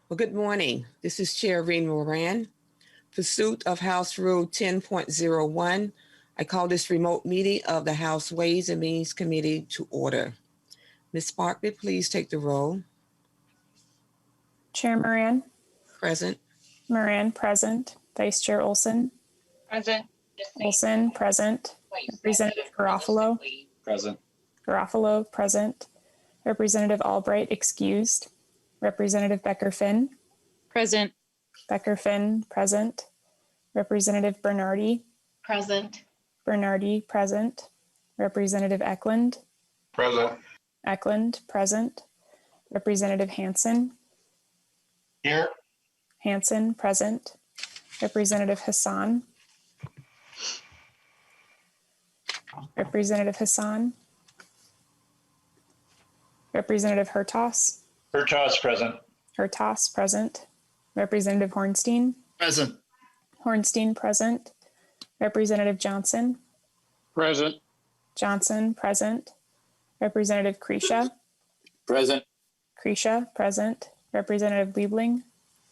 Well, good morning. This is Chair Reen Moran. Pursuit of House Rule 10.01, I call this remote meeting of the House Ways and Means Committee to order. Ms. Sparkman, please take the roll. Chair Moran. Present. Moran, present. Vice Chair Olson. Present. Olson, present. Representative Garofalo. Present. Garofalo, present. Representative Albright, excused. Representative Becker-Finn. Present. Becker-Finn, present. Representative Bernardi. Present. Bernardi, present. Representative Eklund. Present. Eklund, present. Representative Hansen. Here. Hansen, present. Representative Hassan. Representative Hassan. Representative Hertas. Hertas, present. Hertas, present. Representative Hornstein. Present. Hornstein, present. Representative Johnson. Present. Johnson, present. Representative Kresha. Present. Kresha, present. Representative Liebling.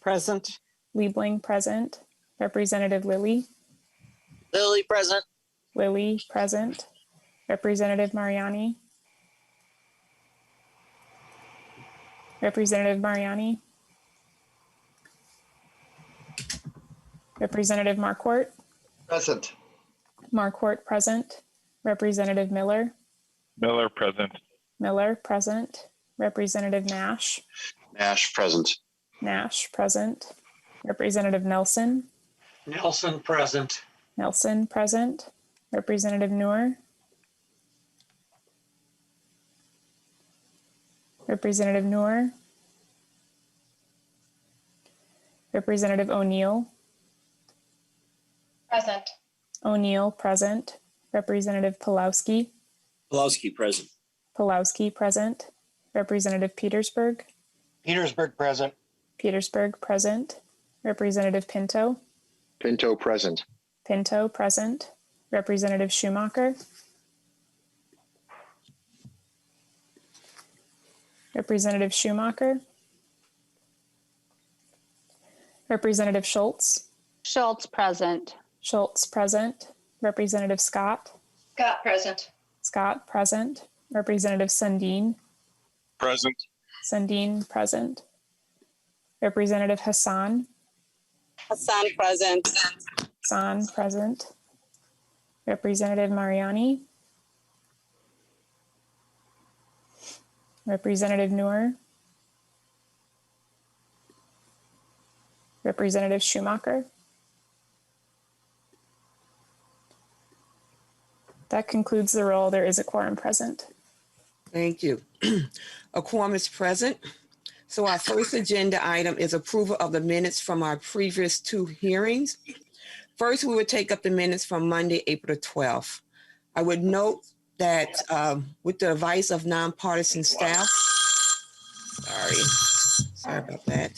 Present. Liebling, present. Representative Lilly. Lily, present. Lilly, present. Representative Mariani. Representative Mariani. Representative Marquardt. Present. Marquardt, present. Representative Miller. Miller, present. Miller, present. Representative Nash. Nash, present. Nash, present. Representative Nelson. Nelson, present. Nelson, present. Representative Noor. Representative Noor. Representative O'Neill. Present. O'Neill, present. Representative Pulowski. Pulowski, present. Pulowski, present. Representative Petersburg. Petersburg, present. Petersburg, present. Representative Pinto. Pinto, present. Pinto, present. Representative Schumacher. Representative Schumacher. Representative Schultz. Schultz, present. Schultz, present. Representative Scott. Scott, present. Scott, present. Representative Sundin. Present. Sundin, present. Representative Hassan. Hassan, present. Hassan, present. Representative Mariani. Representative Noor. Representative Schumacher. That concludes the roll. There is a quorum present. Thank you. A quorum is present. So our first agenda item is approval of the minutes from our previous two hearings. First, we would take up the minutes from Monday, April 12th. I would note that with the advice of nonpartisan staff, sorry about that.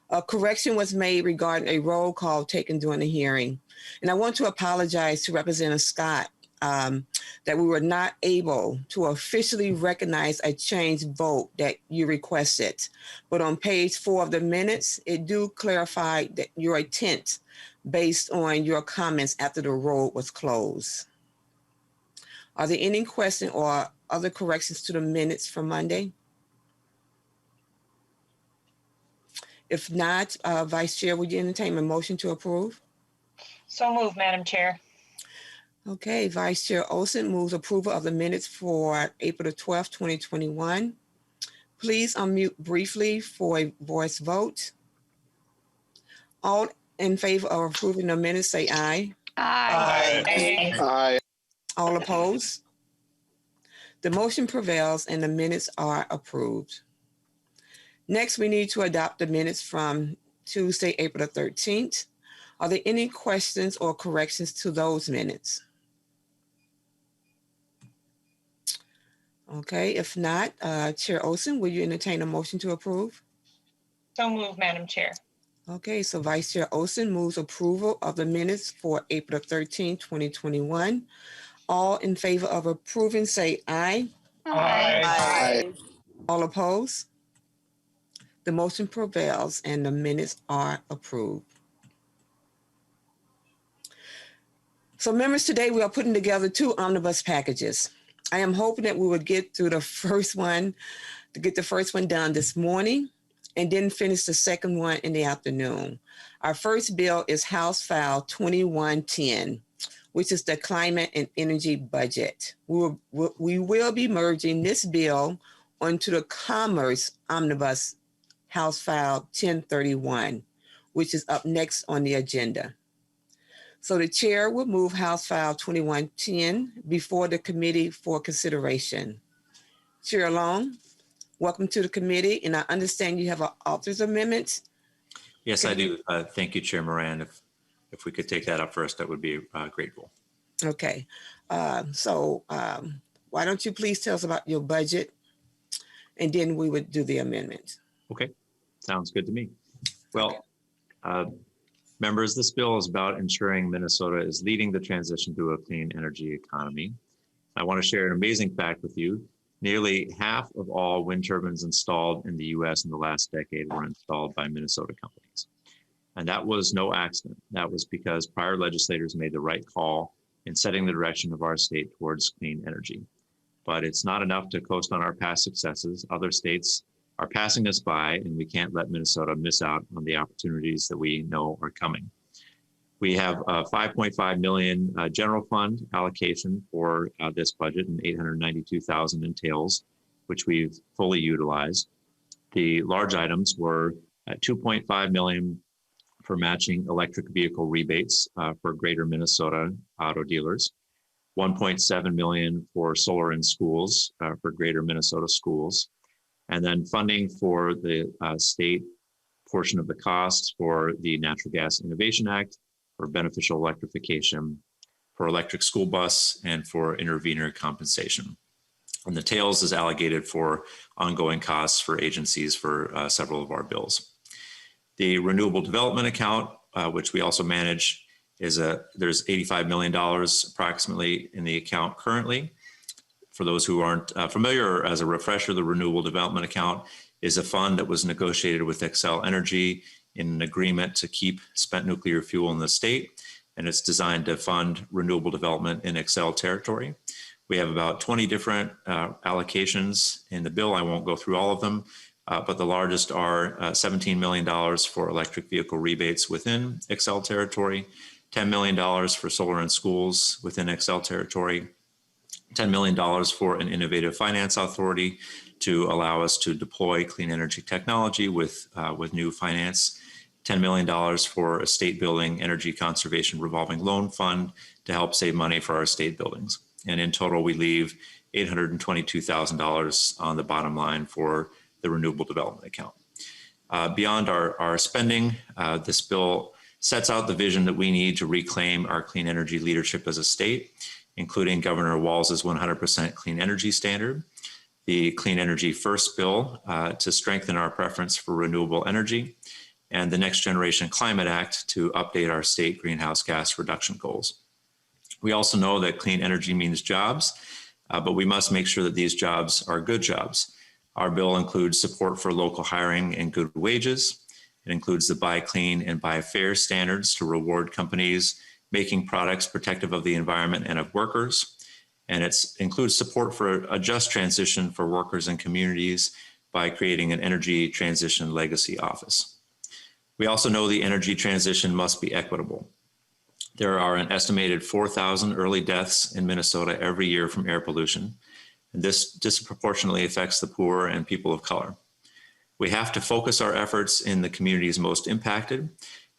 A correction was made regarding a roll call taken during the hearing. And I want to apologize to Representative Scott that we were not able to officially recognize a changed vote that you requested. But on page 4 of the minutes, it do clarify that your intent based on your comments after the roll was closed. Are there any questions or other corrections to the minutes from Monday? If not, Vice Chair, would you entertain a motion to approve? So moved, Madam Chair. Okay, Vice Chair Olson moves approval of the minutes for April the 12th, 2021. Please unmute briefly for a voice vote. All in favor of approving the minutes, say aye. Aye. Aye. Aye. All opposed? The motion prevails and the minutes are approved. Next, we need to adopt the minutes from Tuesday, April the 13th. Are there any questions or corrections to those minutes? Okay, if not, Chair Olson, will you entertain a motion to approve? So moved, Madam Chair. Okay, so Vice Chair Olson moves approval of the minutes for April 13, 2021. All in favor of approving, say aye. Aye. Aye. All opposed? The motion prevails and the minutes are approved. So members, today we are putting together 2 omnibus packages. I am hoping that we would get through the first one, to get the first one done this morning, and then finish the second one in the afternoon. Our first bill is House File 2110, which is the climate and energy budget. We will be merging this bill onto the Commerce Omnibus House File 1031, which is up next on the agenda. So the chair will move House File 2110 before the committee for consideration. Chair Long, welcome to the committee, and I understand you have an author's amendment. Yes, I do. Thank you, Chair Moran. If we could take that up first, that would be grateful. Okay, so why don't you please tell us about your budget, and then we would do the amendment. Okay, sounds good to me. Well, members, this bill is about ensuring Minnesota is leading the transition to a clean energy economy. I want to share an amazing fact with you. Nearly half of all wind turbines installed in the US in the last decade were installed by Minnesota companies. And that was no accident. That was because prior legislators made the right call in setting the direction of our state towards clean energy. But it's not enough to coast on our past successes. Other states are passing us by, and we can't let Minnesota miss out on the opportunities that we know are coming. We have a $5.5 million general fund allocation for this budget, and $892,000 in tails, which we've fully utilized. The large items were $2.5 million for matching electric vehicle rebates for greater Minnesota auto dealers, $1.7 million for solar in schools for greater Minnesota schools, and then funding for the state portion of the costs for the Natural Gas Innovation Act, for beneficial electrification, for electric school bus, and for intervenor compensation. And the tails is allocated for ongoing costs for agencies for several of our bills. The renewable development account, which we also manage, there's $85 million approximately in the account currently. For those who aren't familiar, or as a refresher, the renewable development account is a fund that was negotiated with Xcel Energy in an agreement to keep spent nuclear fuel in the state, and it's designed to fund renewable development in Xcel territory. We have about 20 different allocations in the bill. I won't go through all of them, but the largest are $17 million for electric vehicle rebates within Xcel territory, $10 million for solar in schools within Xcel territory, $10 million for an innovative finance authority to allow us to deploy clean energy technology with new finance, $10 million for a state building energy conservation revolving loan fund to help save money for our state buildings. And in total, we leave $822,000 on the bottom line for the renewable development account. Beyond our spending, this bill sets out the vision that we need to reclaim our clean energy leadership as a state, including Governor Walz's 100% clean energy standard, the Clean Energy First bill to strengthen our preference for renewable energy, and the Next Generation Climate Act to update our state greenhouse gas reduction goals. We also know that clean energy means jobs, but we must make sure that these jobs are good jobs. Our bill includes support for local hiring and good wages. It includes the Buy Clean and Buy Fair standards to reward companies making products protective of the environment and of workers. And it includes support for a just transition for workers and communities by creating an energy transition legacy office. We also know the energy transition must be equitable. There are an estimated 4,000 early deaths in Minnesota every year from air pollution, and this disproportionately affects the poor and people of color. We have to focus our efforts in the communities most impacted,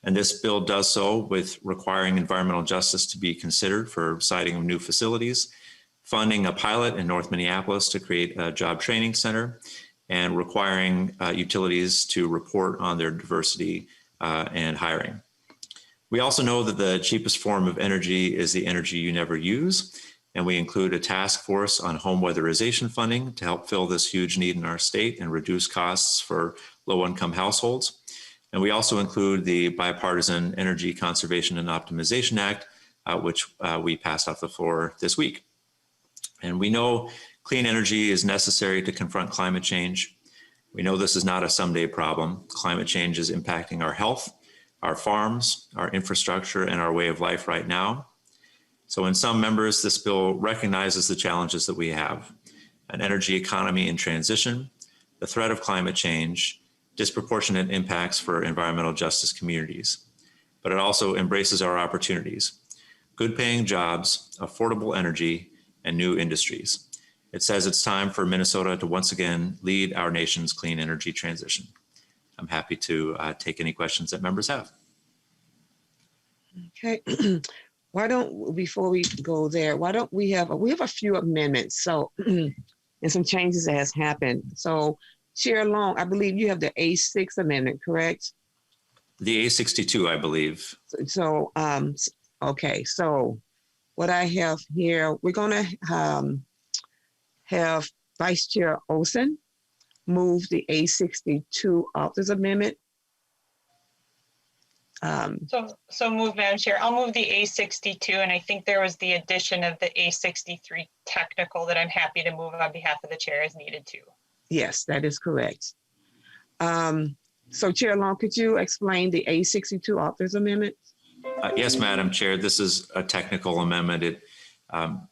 and this bill does so with requiring environmental justice to be considered for siting of new facilities, funding a pilot in North Minneapolis to create a job training center, and requiring utilities to report on their diversity and hiring. We also know that the cheapest form of energy is the energy you never use, and we include a task force on home weatherization funding to help fill this huge need in our state and reduce costs for low-income households. And we also include the Bipartisan Energy Conservation and Optimization Act, which we passed off the floor this week. And we know clean energy is necessary to confront climate change. We know this is not a someday problem. Climate change is impacting our health, our farms, our infrastructure, and our way of life right now. So in some members, this bill recognizes the challenges that we have: an energy economy in transition, the threat of climate change, disproportionate impacts for environmental justice communities. But it also embraces our opportunities: good paying jobs, affordable energy, and new industries. It says it's time for Minnesota to once again lead our nation's clean energy transition. I'm happy to take any questions that members have. Okay. Why don't, before we go there, why don't we have a few amendments, so, and some changes that has happened. So Chair Long, I believe you have the A6 amendment, correct? The A62, I believe. So, okay, so what I have here, we're gonna have Vice Chair Olson move the A62 authors amendment. So move, Madam Chair. I'll move the A62, and I think there was the addition of the A63 technical that I'm happy to move on behalf of the chair as needed too. Yes, that is correct. So Chair Long, could you explain the A62 authors amendment? Yes, Madam Chair. This is a technical amendment. It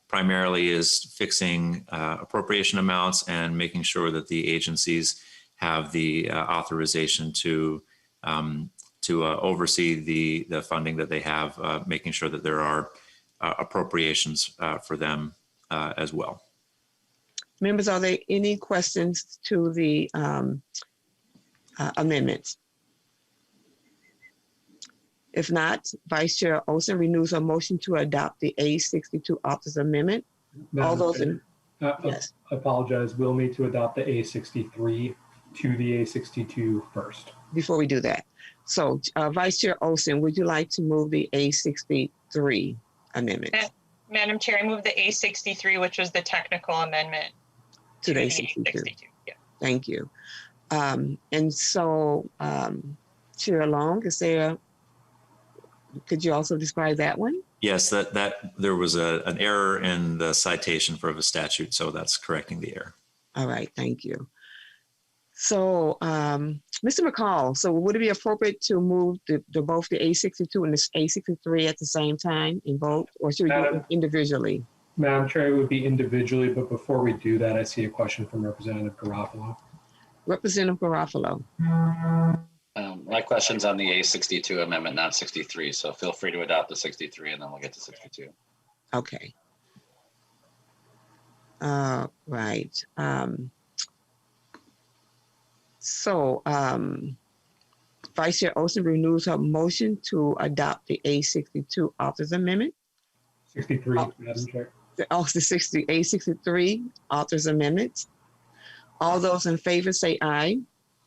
primarily is fixing appropriation amounts and making sure that the agencies have the authorization to oversee the funding that they have, making sure that there are appropriations for them as well. Members, are there any questions to the amendments? If not, Vice Chair Olson renews her motion to adopt the A62 authors amendment. All those in, yes. I apologize. We'll need to adopt the A63 to the A62 first. Before we do that. So Vice Chair Olson, would you like to move the A63 amendment? Madam Chair, I move the A63, which was the technical amendment To the A62. Yeah. Thank you. And so Chair Long, could you also describe that one? Yes, that there was an error in the citation for the statute, so that's correcting the error. All right, thank you. So, Mr. McCall, so would it be appropriate to move both the A62 and the A63 at the same time in vote, or should we do it individually? Madam Chair, it would be individually, but before we do that, I see a question from Representative Garofalo. Representative Garofalo. My question's on the A62 amendment, not 63. So feel free to adopt the 63 and then we'll get to 62. Okay. Right. Vice Chair Olson renews her motion to adopt the A62 authors amendment. 63, Madam Chair. The A63 authors amendment. All those in favor say aye.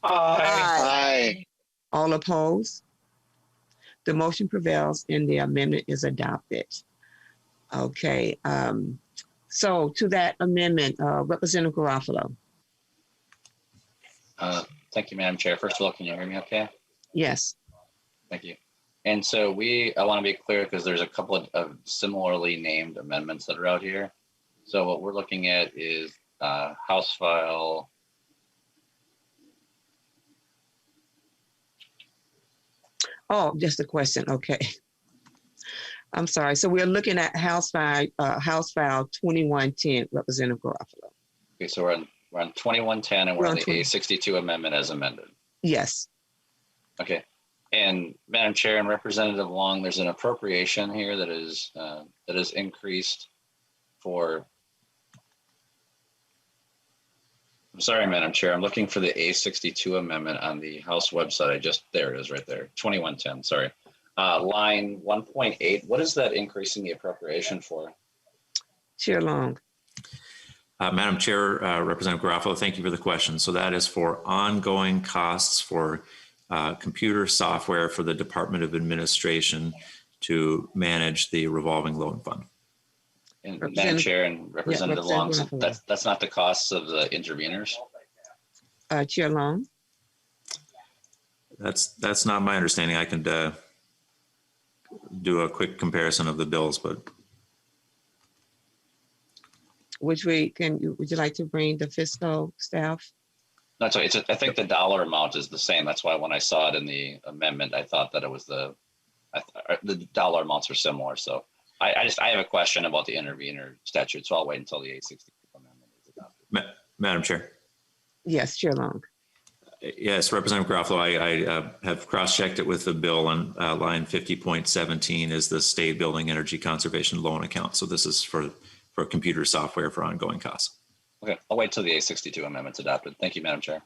Aye. All opposed? The motion prevails and the amendment is adopted. Okay. So to that amendment, Representative Garofalo. Thank you, Madam Chair. First of all, can you hear me okay? Yes. Thank you. And so I want to be clear because there's a couple of similarly named amendments that are out here. So what we're looking at is House File. Oh, just a question. Okay. I'm sorry. So we're looking at House File 2110, Representative Garofalo. Okay, so we're on 2110 and we're on the A62 amendment as amended. Yes. Okay. And Madam Chair and Representative Long, there's an appropriation here that is increased for. I'm sorry, Madam Chair. I'm looking for the A62 amendment on the House website. There it is right there. 2110. Sorry. Line 1.8. What is that increasing the appropriation for? Chair Long. Madam Chair, Representative Garofalo, thank you for the question. So that is for ongoing costs for computer software for the Department of Administration to manage the revolving loan fund. And Madam Chair and Representative Long, that's not the costs of the interveners? Chair Long. That's not my understanding. I can do a quick comparison of the bills, but. Would you like to bring the fiscal staff? That's right. I think the dollar amount is the same. That's why when I saw it in the amendment, I thought that it was the dollar amounts are similar. So I have a question about the intervener statute. So I'll wait until the 862 amendment is adopted. Madam Chair. Yes, Chair Long. Yes, Representative Garofalo, I have cross-checked it with the bill on line 50.17 is the state building energy conservation loan account. So this is for computer software for ongoing costs. Okay, I'll wait till the 862 amendment's adopted. Thank you, Madam Chair.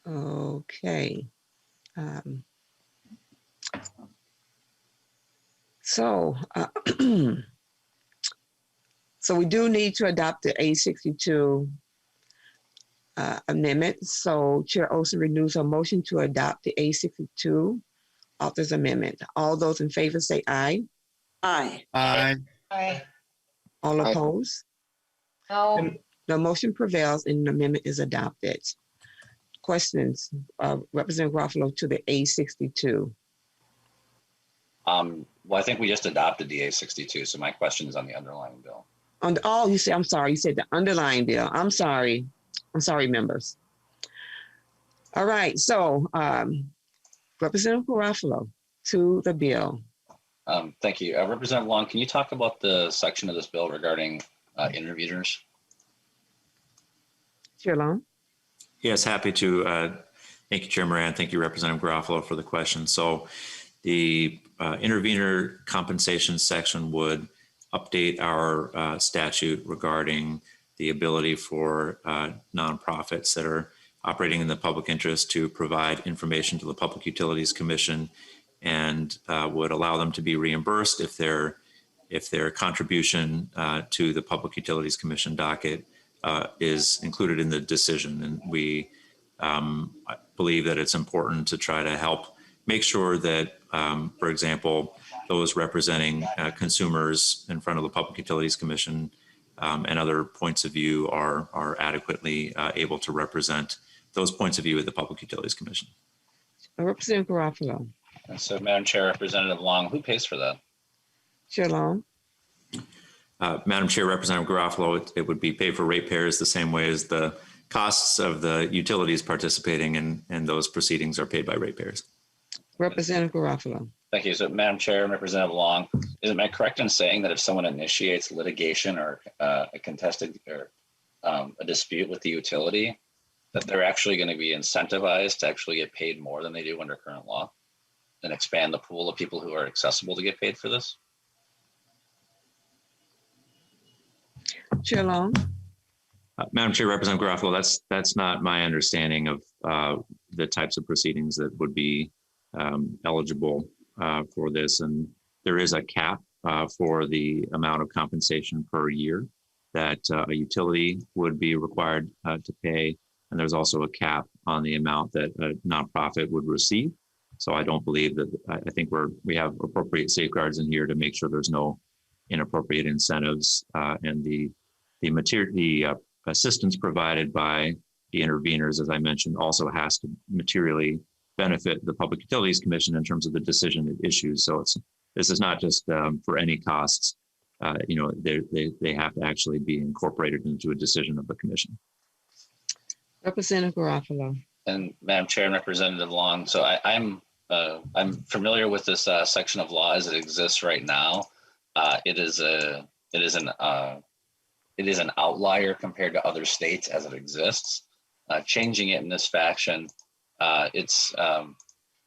Okay. So we do need to adopt the 862 amendment. So Chair Olson renews her motion to adopt the 862 author's amendment. All those in favor say aye. Aye. Aye. Aye. All Aye. opposed? No. The motion prevails and the amendment is adopted. Questions, Representative Garofalo to the 862. Well, I think we just adopted the 862. So my question is on the underlying bill. On the, oh, you said the underlying bill. I'm sorry, members. All right, so Representative Garofalo to the bill. Thank you. Representative Long, can you talk about the section of this bill regarding interveners? Chair Long. Yes, happy to. Thank you, Chair Moran. Thank you, Representative Garofalo, for the question. So the intervener compensation section would update our statute regarding the ability for nonprofits that are operating in the public interest to provide information to the Public Utilities Commission and would allow them to be reimbursed if their contribution to the Public Utilities Commission docket is included in the decision. And we believe that it's important to try to help make sure that, for example, those representing consumers in front of the Public Utilities Commission and other points of view are adequately able to represent those points of view at the Public Utilities Commission. Representative Garofalo. And so, Madam Chair, Representative Long, who pays for that? Chair Long. Madam Chair, Representative Garofalo, it would be paid for ratepayers the same way as the costs of the utilities participating in those proceedings are paid by ratepayers. Representative Garofalo. Thank you. So, Madam Chair and Representative Long, am I correct in saying that if someone initiates litigation or a contested or a dispute with the utility, that they're actually going to be incentivized to actually get paid more than they do under current law and expand the pool of people who are accessible to get paid for this? Chair Long. Madam Chair, Representative Garofalo, that's not my understanding of the types of proceedings that would be eligible for this. And there is a cap for the amount of compensation per year that a utility would be required to pay. And there's also a cap on the amount that a nonprofit would receive. So I don't believe that, I think we have appropriate safeguards in here to make sure there's no inappropriate incentives and the assistance provided by the interveners, as I mentioned, also has to materially benefit the Public Utilities Commission in terms of the decision it issues. So this is not just for any costs. They have to actually be incorporated into a decision of the commission. Representative Garofalo. And Madam Chair and Representative Long, so I'm familiar with this section of law as it exists right now. It is an outlier compared to other states as it exists. Changing it in this fashion, to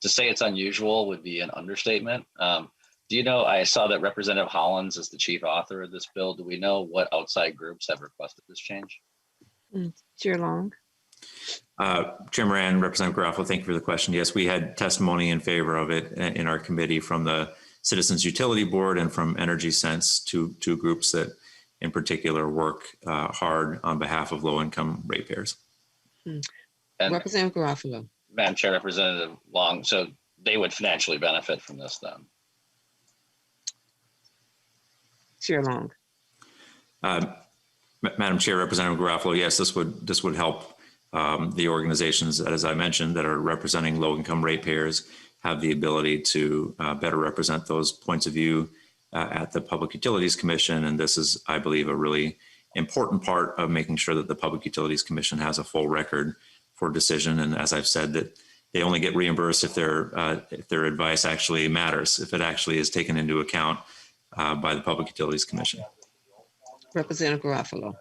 say it's unusual would be an understatement. Do you know, I saw that Representative Hollins is the chief author of this bill. Do we know what outside groups have requested this change? Chair Long. Chair Moran, Representative Garofalo, thank you for the question. Yes, we had testimony in favor of it in our committee from the Citizens Utility Board and from Energy Sense, two groups that in particular work hard on behalf of low-income ratepayers. And Representative Garofalo. Madam Chair, Representative Long, so they would financially benefit from this then? Chair Long. Madam Chair, Representative Garofalo, yes, this would help the organizations, as I mentioned, that are representing low-income ratepayers have the ability to better represent those points of view at the Public Utilities Commission. And this is, I believe, a really important part of making sure that the Public Utilities Commission has a full record for decision. And as I've said, that they only get reimbursed if their advice actually matters, if it actually is taken into account by the Public Utilities Commission. Representative Garofalo.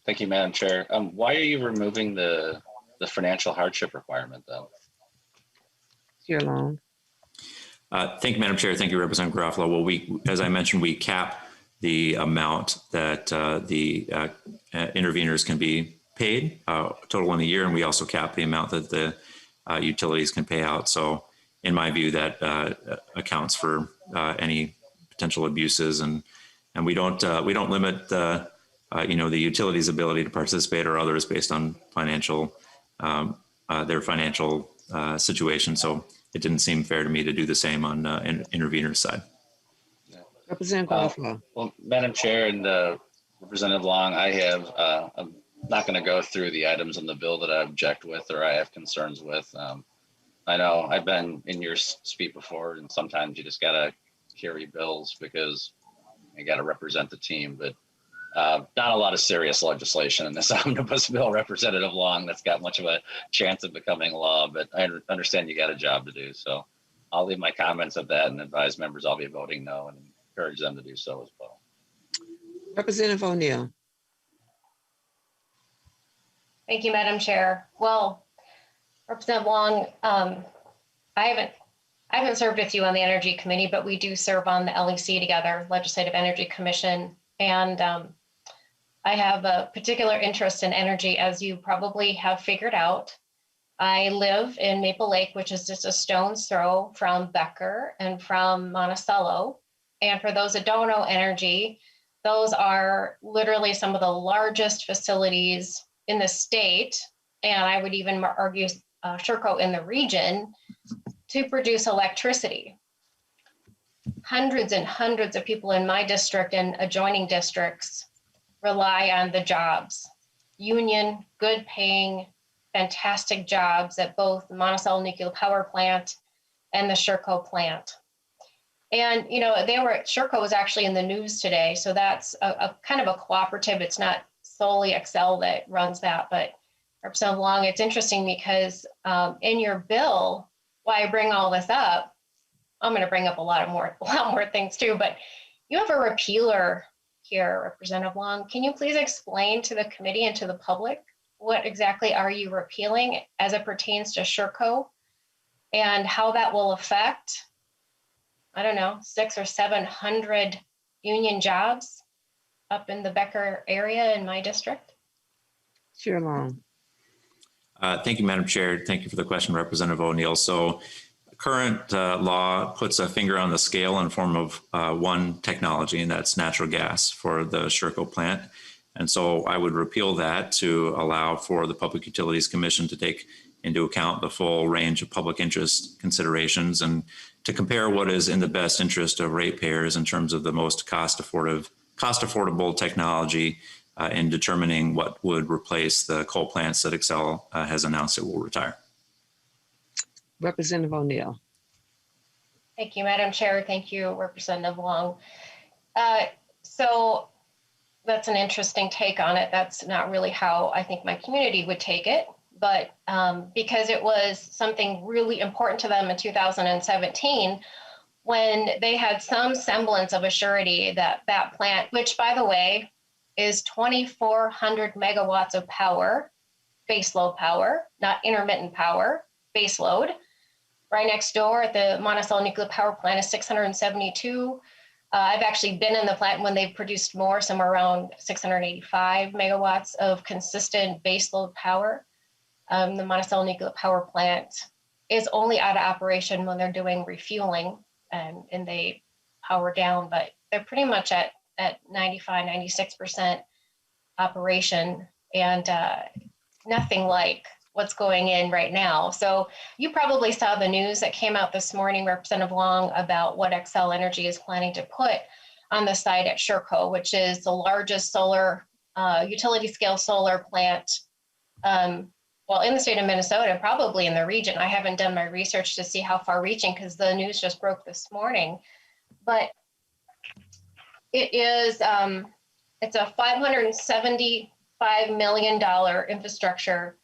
Thank you, Madam Chair. Why are you removing the financial hardship requirement though? Chair Long. Thank you, Madam Chair. Thank you, Representative Garofalo. Well, as I mentioned, we cap the amount that the interveners can be paid total in a year, and we also cap the amount that the utilities can pay out. So, in my view, that accounts for any potential abuses, and we don't limit the utilities' ability to participate or others based on their financial situation. So it didn't seem fair to me to do the same on intervener's side. Representative Garofalo. Well, Madam Chair and Representative Long, I'm not going to go through the items in the bill that I object with or I have concerns with. I know I've been in your seat before, and sometimes you just got to carry bills because you got to represent the team. But not a lot of serious legislation in this omnibus bill, Representative Long, that's got much of a chance of becoming law. But I understand you got a job to do. So I'll leave my comments at that and advise members I'll be voting no and encourage them to do so as well. Representative O'Neill. Thank you, Madam Chair. Well, Representative Long, I haven't served with you on the Energy Committee, but we do serve on the LEC together, Legislative Energy Commission. And I have a particular interest in energy, as you probably have figured out. I live in Maple Lake, which is just a stone's throw from Becker and from Monticello. And for those that don't know energy, those are literally some of the largest facilities in the state, and I would even argue Sherco in the region, to produce electricity. Hundreds and hundreds of people in my district and adjoining districts rely on the jobs. Union, good paying, fantastic jobs at both the Monticello Nuclear Power Plant and the Sherco plant. And, Sherco was actually in the news today. So that's a kind of a cooperative. It's not solely Excel that runs that, but Representative Long, it's interesting because in your bill, why I bring all this up, I'm going to bring up a lot more things too, but you have a repealer here, Representative Long. Can you please explain to the committee and to the public what exactly are you repealing as it pertains to Sherco and how that will affect, I don't know, 600 or 700 union jobs up in the Becker area in my district? Chair Long. Thank you, Madam Chair. Thank you for the question, Representative O'Neill. So current law puts a finger on the scale in form of one technology, and that's natural gas for the Sherco plant. And so I would repeal that to allow for the Public Utilities Commission to take into account the full range of public interest considerations and to compare what is in the best interest of ratepayers in terms of the most cost affordable technology in determining what would replace the coal plants that Excel has announced it will retire. Representative O'Neill. Thank you, Madam Chair. Thank you, Representative Long. So that's an interesting take on it. That's not really how I think my community would take it, but because it was something really important to them in 2017, when they had some semblance of a surety that that plant, which by the way, is 2,400 megawatts of power, baseload power, not intermittent power, baseload. Right next door at the Monticello Nuclear Power Plant is 672. I've actually been in the plant when they've produced more, somewhere around 685 megawatts of consistent baseload power. The Monticello Nuclear Power Plant is only out of operation when they're doing refueling and they power down, but they're pretty much at 95, 96% operation and nothing like what's going in right now. So you probably saw the news that came out this morning, Representative Long, about what Xcel Energy is planning to put on the site at Sherco, which is the largest solar, utility scale solar plant, well, in the state of Minnesota, probably in the region. I haven't done my research to see how far reaching because the news just broke this morning, but it is It's a $575 million infrastructure,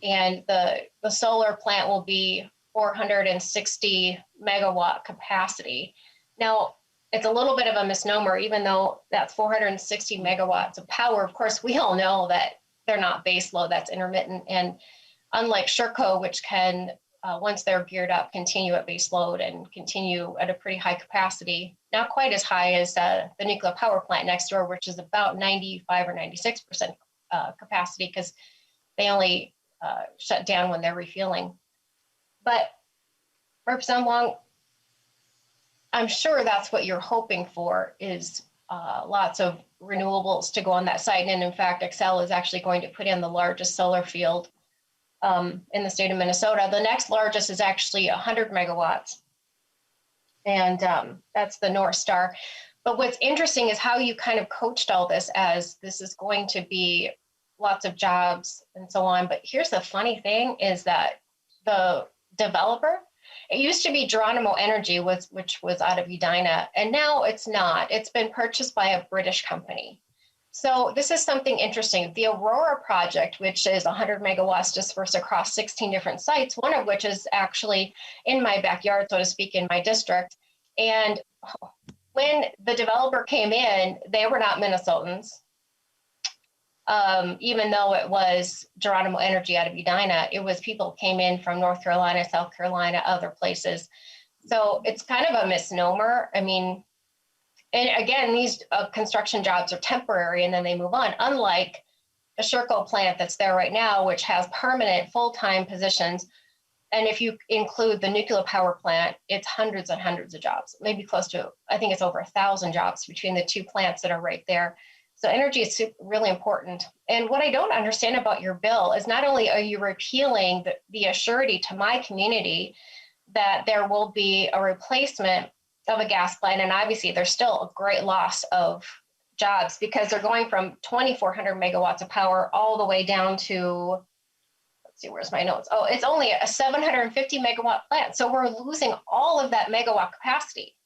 and the solar plant will be 460 megawatt capacity. Now, it's a little bit of a misnomer, even though that's 460 megawatts of power. Of course, we all know that they're not base load, that's intermittent. And unlike Sherco, which can, once they're geared up, continue at base load and continue at a pretty high capacity, not quite as high as the nuclear power plant next door, which is about 95 or 96% capacity, because they only shut down when they're refueling. But Representative Long, I'm sure that's what you're hoping for, is lots of renewables to go on that site. And in fact, Xcel is actually going to put in the largest solar field in the state of Minnesota. The next largest is actually 100 megawatts. And that's the North Star. But what's interesting is how you kind of coached all this as this is going to be lots of jobs and so on. But here's the funny thing is that the developer, it used to be Geronimo Energy, which was out of Edina, and now it's not. It's been purchased by a British company. So this is something interesting. The Aurora project, which is 100 megawatts dispersed across 16 different sites, one of which is actually in my backyard, so to speak, in my district. And when the developer came in, they were not Minnesotans. Even though it was Geronimo Energy out of Edina, it was people came in from North Carolina, South Carolina, other places. So it's kind of a misnomer. I mean, and again, these construction jobs are temporary and then they move on, unlike the Sherco plant that's there right now, which has permanent full-time positions. And if you include the nuclear power plant, it's hundreds and hundreds of jobs, maybe close to, I think it's over 1,000 jobs between the two plants that are right there. So energy is really important. And what I don't understand about your bill is not only are you repealing the assurity to my community that there will be a replacement of a gas plant, and obviously there's still a great loss of jobs because they're going from 2,400 megawatts of power all the way down to, let's see, where's my notes? Oh, it's only a 750 megawatt plant. So we're losing all of that megawatt capacity.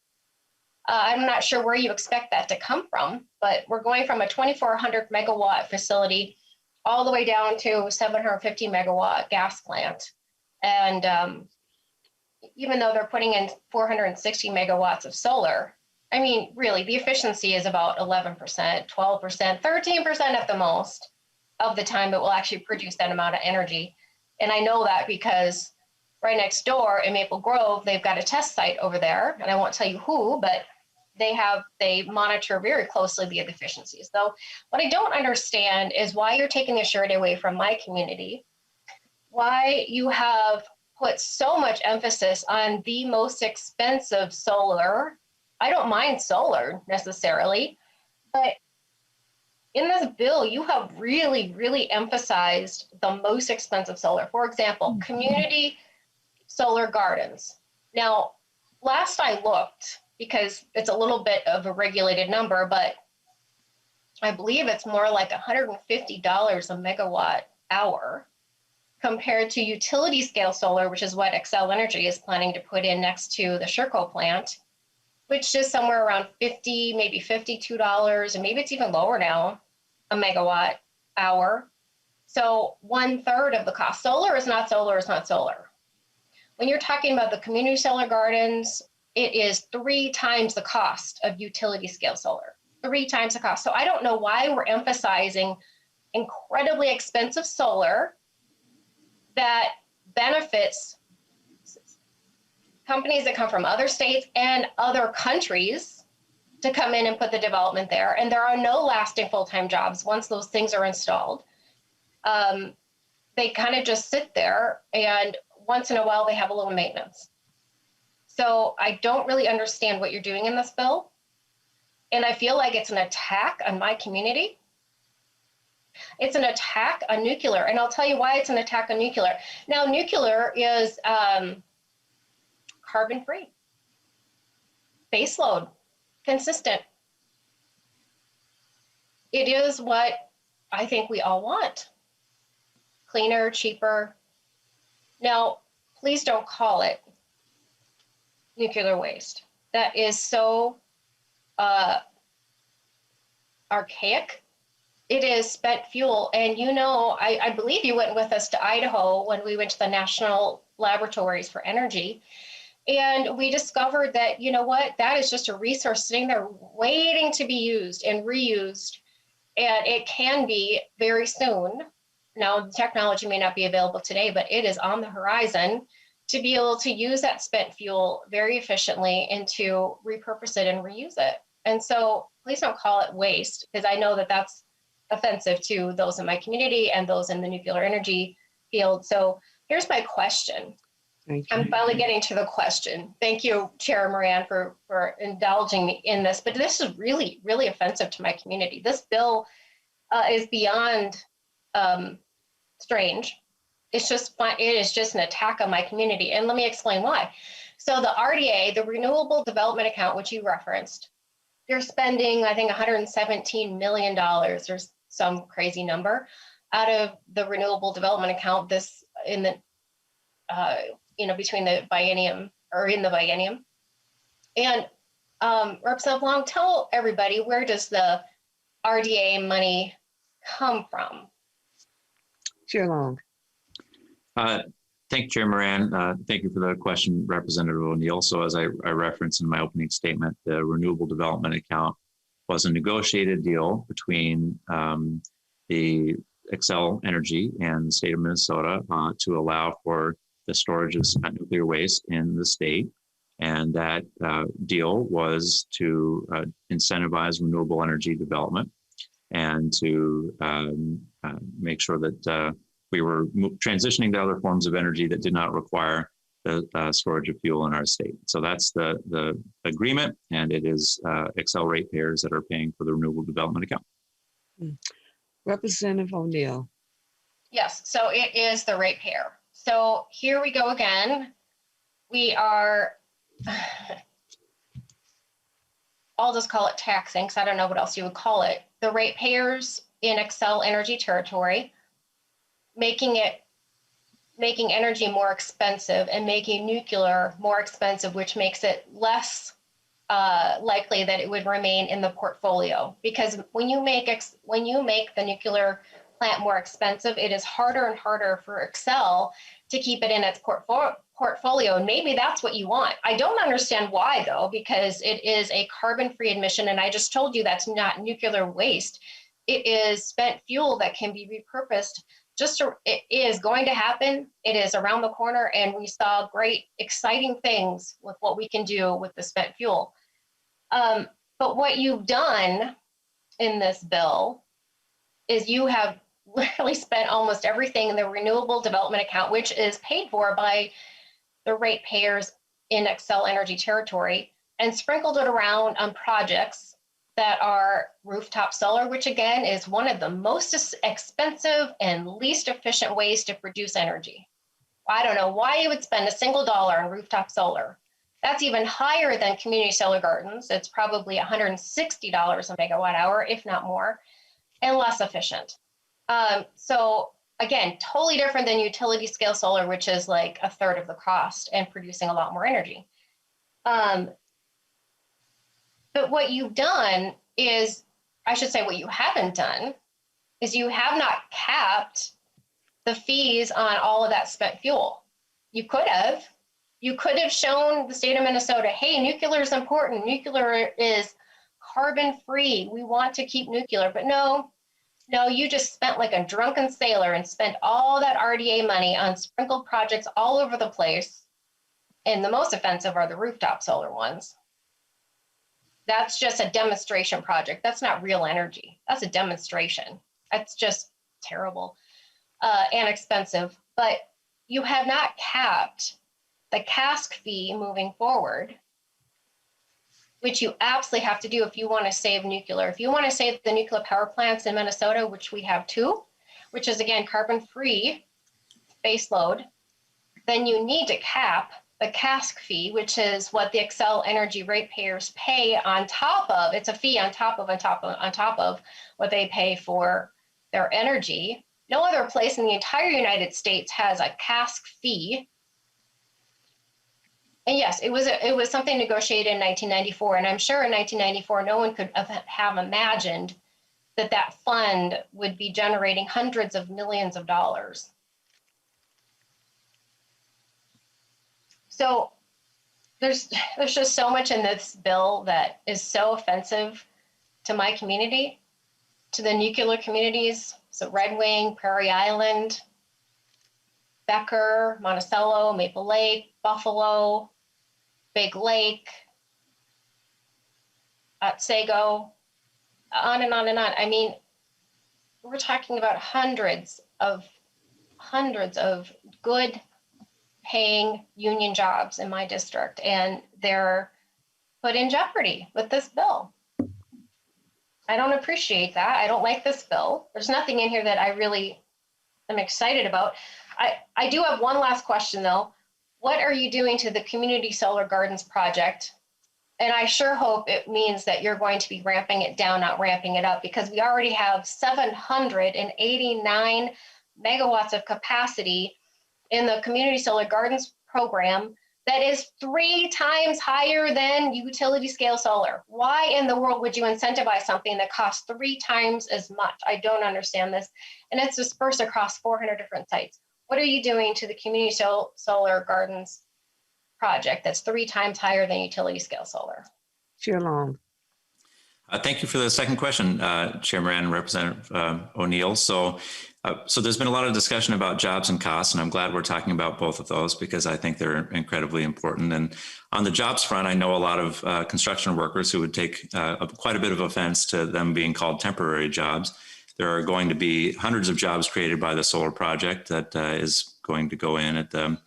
I'm not sure where you expect that to come from, but we're going from a 2,400 megawatt facility all the way down to 750 megawatt gas plant. And even though they're putting in 460 megawatts of solar, I mean, really, the efficiency is about 11%, 12%, 13% at the most of the time it will actually produce that amount of energy. And I know that because right next door in Maple Grove, they've got a test site over there, and I won't tell you who, but they monitor very closely the efficiencies. So what I don't understand is why you're taking the assurity away from my community, why you have put so much emphasis on the most expensive solar. I don't mind solar necessarily, but in this bill, you have really, really emphasized the most expensive solar. For example, community solar gardens. Now, last I looked, because it's a little bit of a regulated number, but I believe it's more like $150 a megawatt hour compared to utility scale solar, which is what Xcel Energy is planning to put in next to the Sherco plant, which is somewhere around $50, maybe $52, and maybe it's even lower now, a megawatt hour. So 1/3 of the cost. Solar is not solar, is not solar. When you're talking about the community solar gardens, it is 3 times the cost of utility scale solar, 3 times the cost. So I don't know why we're emphasizing incredibly expensive solar that benefits companies that come from other states and other countries to come in and put the development there. And there are no lasting full-time jobs once those things are installed. They kind of just sit there, and once in a while they have a little maintenance. So I don't really understand what you're doing in this bill. And I feel like it's an attack on my community. It's an attack on nuclear. And I'll tell you why it's an attack on nuclear. Now, nuclear is carbon-free, baseload, consistent. It is what I think we all want. Cleaner, cheaper. Now, please don't call it nuclear waste. That is so archaic. It is spent fuel. And you know, I believe you went with us to Idaho when we went to the National Laboratories for Energy. And we discovered that, you know what, that is just a resource sitting there waiting to be used and reused. And it can be very soon. Now, the technology may not be available today, but it is on the horizon to be able to use that spent fuel very efficiently and to repurpose it and reuse it. And so please don't call it waste, because I know that that's offensive to those in my community and those in the nuclear energy field. So here's my question. I'm finally getting to the question. Thank you, Chair Moran, for indulging me in this, but this is really, really offensive to my community. This bill is beyond strange. It is just an attack on my community. And let me explain why. So the RDA, the Renewable Development Account, which you referenced, they're spending, I think, $117 million or some crazy number out of the Renewable Development Account between the biennium or in the biennium. And Representative Long, tell everybody, where does the RDA money come from? Chair Long. Thank you, Chair Moran. Thank you for the question, Representative O'Neill. So as I referenced in my opening statement, the Renewable Development Account was a negotiated deal between the Xcel Energy and the state of Minnesota to allow for the storage of spent nuclear waste in the state. And that deal was to incentivize renewable energy development and to make sure that we were transitioning to other forms of energy that did not require the storage of fuel in our state. So that's the agreement, and it is Xcel ratepayers that are paying for the Renewable Development Account. Representative O'Neill. Yes, so it is the ratepayer. So here we go again. We are, I'll just call it taxing, because I don't know what else you would call it. The ratepayers in Xcel Energy territory, making energy more expensive and making nuclear more expensive, which makes it less likely that it would remain in the portfolio. Because when you make the nuclear plant more expensive, it is harder and harder for Xcel to keep it in its portfolio. And maybe that's what you want. I don't understand why, though, because it is a carbon-free emission. And I just told you that's not nuclear waste. It is spent fuel that can be repurposed. It is going to happen. It is around the corner. And we saw great, exciting things with what we can do with the spent fuel. But what you've done in this bill is you have literally spent almost everything in the Renewable Development Account, which is paid for by the ratepayers in Xcel Energy territory, and sprinkled it around on projects that are rooftop solar, which again is one of the most expensive and least efficient ways to produce energy. I don't know why you would spend a single dollar on rooftop solar. That's even higher than community solar gardens. It's probably $160 a megawatt hour, if not more, and less efficient. So again, totally different than utility scale solar, which is like a third of the cost and producing a lot more energy. But what you've done is, I should say what you haven't done, is you have not capped the fees on all of that spent fuel. You could have. You could have shown the state of Minnesota, hey, nuclear is important. Nuclear is carbon free. We want to keep nuclear. But no, you just spent like a drunken sailor and spent all that RDA money on sprinkled projects all over the place. And the most offensive are the rooftop solar ones. That's just a demonstration project. That's not real energy. That's a demonstration. That's just terrible and expensive. But you have not capped the cask fee moving forward, which you absolutely have to do if you want to save nuclear. If you want to save the nuclear power plants in Minnesota, which we have two, which is again carbon-free base load, then you need to cap the cask fee, which is what the Xcel Energy ratepayers pay on top of. It's a fee on top of what they pay for their energy. No other place in the entire United States has a cask fee. And yes, it was something negotiated in 1994, and I'm sure in 1994 no one could have imagined that that fund would be generating hundreds of millions of dollars. So there's just so much in this bill that is so offensive to my community, to the nuclear communities, so Red Wing, Prairie Island, Becker, Monticello, Maple Lake, Buffalo, Big Lake, Otsego, on and on and on. I mean, we're talking about hundreds of good paying union jobs in my district, and they're put in jeopardy with this bill. I don't appreciate that. I don't like this bill. There's nothing in here that I really am excited about. I do have one last question though. What are you doing to the Community Solar Gardens project? And I sure hope it means that you're going to be ramping it down, not ramping it up, because we already have 789 megawatts of capacity in the Community Solar Gardens program that is 3 times higher than utility scale solar. Why in the world would you incentivize something that costs 3 times as much? I don't understand this. And it's dispersed across 400 different sites. What are you doing to the Community Solar Gardens project that's 3 times higher than utility scale solar? Chair Long. Thank you for the second question, Chair Moran and Representative O'Neill. So there's been a lot of discussion about jobs and costs, and I'm glad we're talking about both of those because I think they're incredibly important. And on the jobs front, I know a lot of construction workers who would take quite a bit of offense to them being called temporary jobs. There are going to be hundreds of jobs created by the solar project that is going to go in at the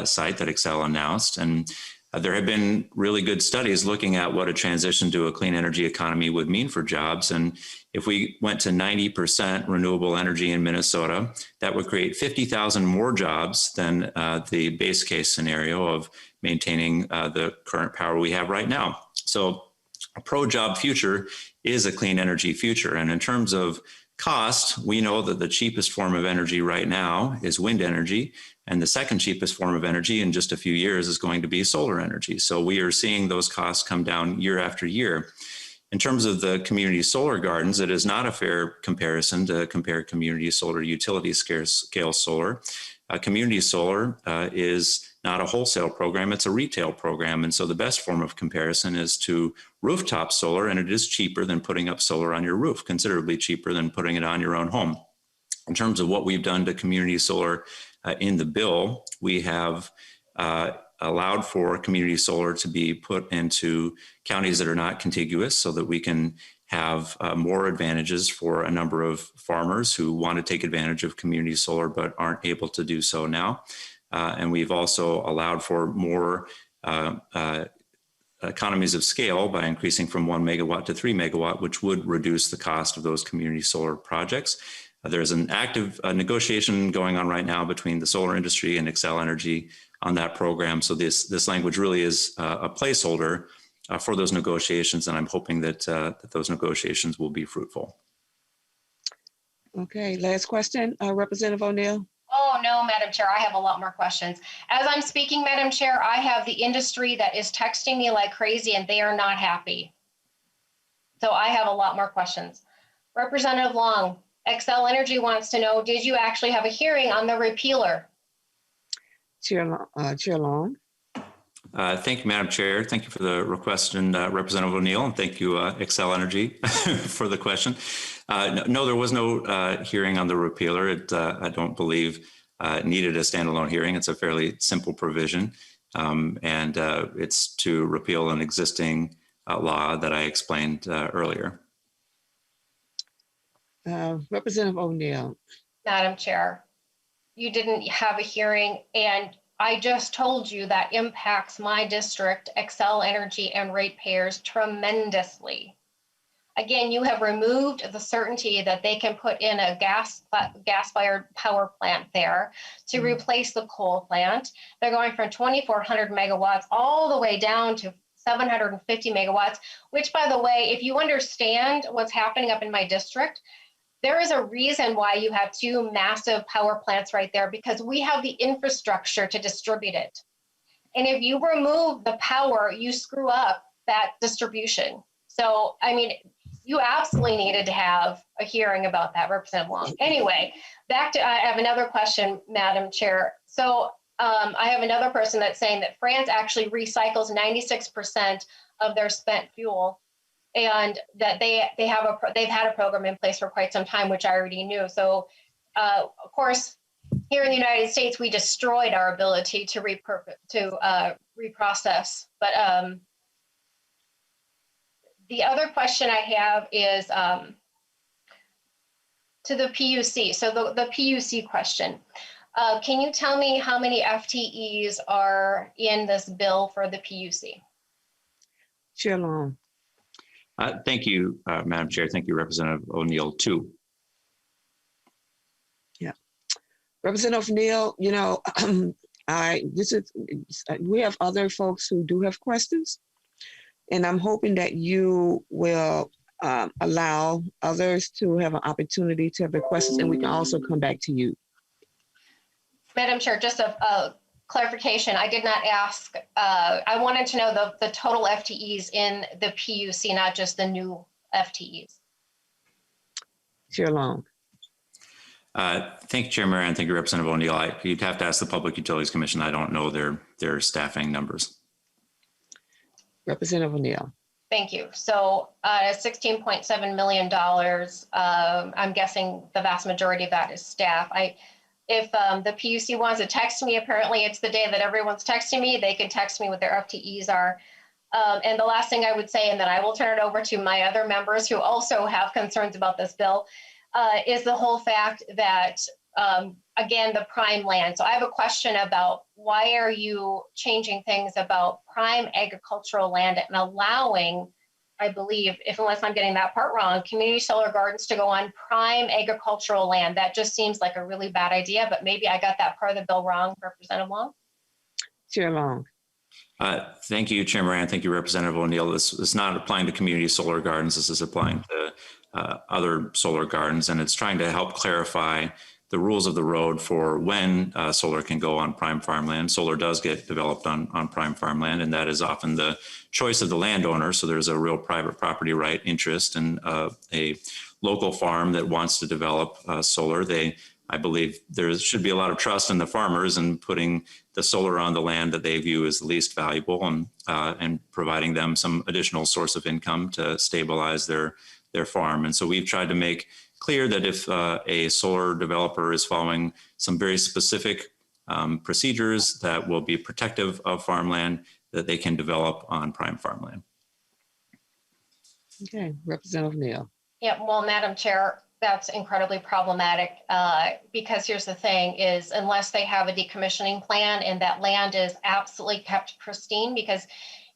site that Xcel announced. And there have been really good studies looking at what a transition to a clean energy economy would mean for jobs. And if we went to 90% renewable energy in Minnesota, that would create 50,000 more jobs than the base case scenario of maintaining the current power we have right now. So a pro-job future is a clean energy future. And in terms of cost, we know that the cheapest form of energy right now is wind energy. And the second cheapest form of energy in just a few years is going to be solar energy. So we are seeing those costs come down year after year. In terms of the community solar gardens, it is not a fair comparison to compare community solar utility scale solar. Community solar is not a wholesale program, it's a retail program. And so the best form of comparison is to rooftop solar, and it is cheaper than putting up solar on your roof, considerably cheaper than putting it on your own home. In terms of what we've done to community solar in the bill, we have allowed for community solar to be put into counties that are not contiguous so that we can have more advantages for a number of farmers who want to take advantage of community solar but aren't able to do so now. And we've also allowed for more economies of scale by increasing from 1 megawatt to 3 megawatt, which would reduce the cost of those community solar projects. There's an active negotiation going on right now between the solar industry and Xcel Energy on that program. So this language really is a placeholder for those negotiations, and I'm hoping that, that those negotiations will be fruitful. Okay, last question, Representative O'Neill. Oh, no, Madam Chair, I have a lot more questions. As I'm speaking, Madam Chair, I have the industry that is texting me like crazy and they are not happy. So I have a lot more questions. Representative Long, Xcel Energy wants to know, did you actually have a hearing on the repealer? Chair Long. Thank you, Madam Chair. Thank you for the request, and Representative O'Neill, and thank you, Xcel Energy, for the question. No, there was no hearing on the repealer. I don't believe it needed a standalone hearing. It's a fairly simple provision, and it's to repeal an existing law that I explained earlier. Representative O'Neill. Madam Chair, you didn't have a hearing, and I just told you that impacts my district, Xcel Energy, and ratepayers tremendously. Again, you have removed the certainty that they can put in a gas-fired power plant there to replace the coal plant. They're going from 2,400 megawatts all the way down to 750 megawatts, which, by the way, if you understand what's happening up in my district, there is a reason why you have 2 massive power plants right there, because we have the infrastructure to distribute it. And if you remove the power, you screw up that distribution. So, I mean, you absolutely needed to have a hearing about that, Representative Long. Anyway, back to, I have another question, Madam Chair. So I have another person that's saying that France actually recycles 96% of their spent fuel, and that they've had a program in place for quite some time, which I already knew. So of course, here in the United States, we destroyed our ability to reprocess. But the other question I have is to the PUC. So the PUC question. Can you tell me how many FTEs are in this bill for the PUC? Chair Long. Thank you, Madam Chair. Thank you, Representative O'Neill, too. Yeah. Representative O'Neill, you know, we have other folks who do have questions, and I'm hoping that you will allow others to have an opportunity to have their questions, and we can also come back to you. Madam Chair, just a clarification. I did not ask. I wanted to know the total FTEs in the PUC, not just the new FTEs. Chair Long. Thank you, Chair Moran. Thank you, Representative O'Neill. You'd have to ask the Public Utilities Commission. I don't know their staffing numbers. Representative O'Neill. Thank you. So $16.7 million, I'm guessing the vast majority of that is staff. If the PUC wants to text me, apparently it's the day that everyone's texting me, they can text me what their FTEs are. And the last thing I would say, and then I will turn it over to my other members who also have concerns about this bill, is the whole fact that, again, the prime land. So I have a question about why are you changing things about prime agricultural land and allowing, I believe, unless I'm getting that part wrong, community solar gardens to go on prime agricultural land. That just seems like a really bad idea, but maybe I got that part of the bill wrong, Representative Long. Chair Long. Thank you, Chair Moran. Thank you, Representative O'Neill. This is not applying to community solar gardens. This is applying to other solar gardens, and it's trying to help clarify the rules of the road for when solar can go on prime farmland. Solar does get developed on prime farmland, and that is often the choice of the landowner. So there's a real private property right interest in a local farm that wants to develop solar. I believe there should be a lot of trust in the farmers and putting the solar on the land that they view as the least valuable, and providing them some additional source of income to stabilize their farm. And so we've tried to make clear that if a solar developer is following some very specific procedures that will be protective of farmland, that they can develop on prime farmland. Okay, Representative O'Neill. Yeah, well, Madam Chair, that's incredibly problematic because here's the thing is unless they have a decommissioning plan and that land is absolutely kept pristine, because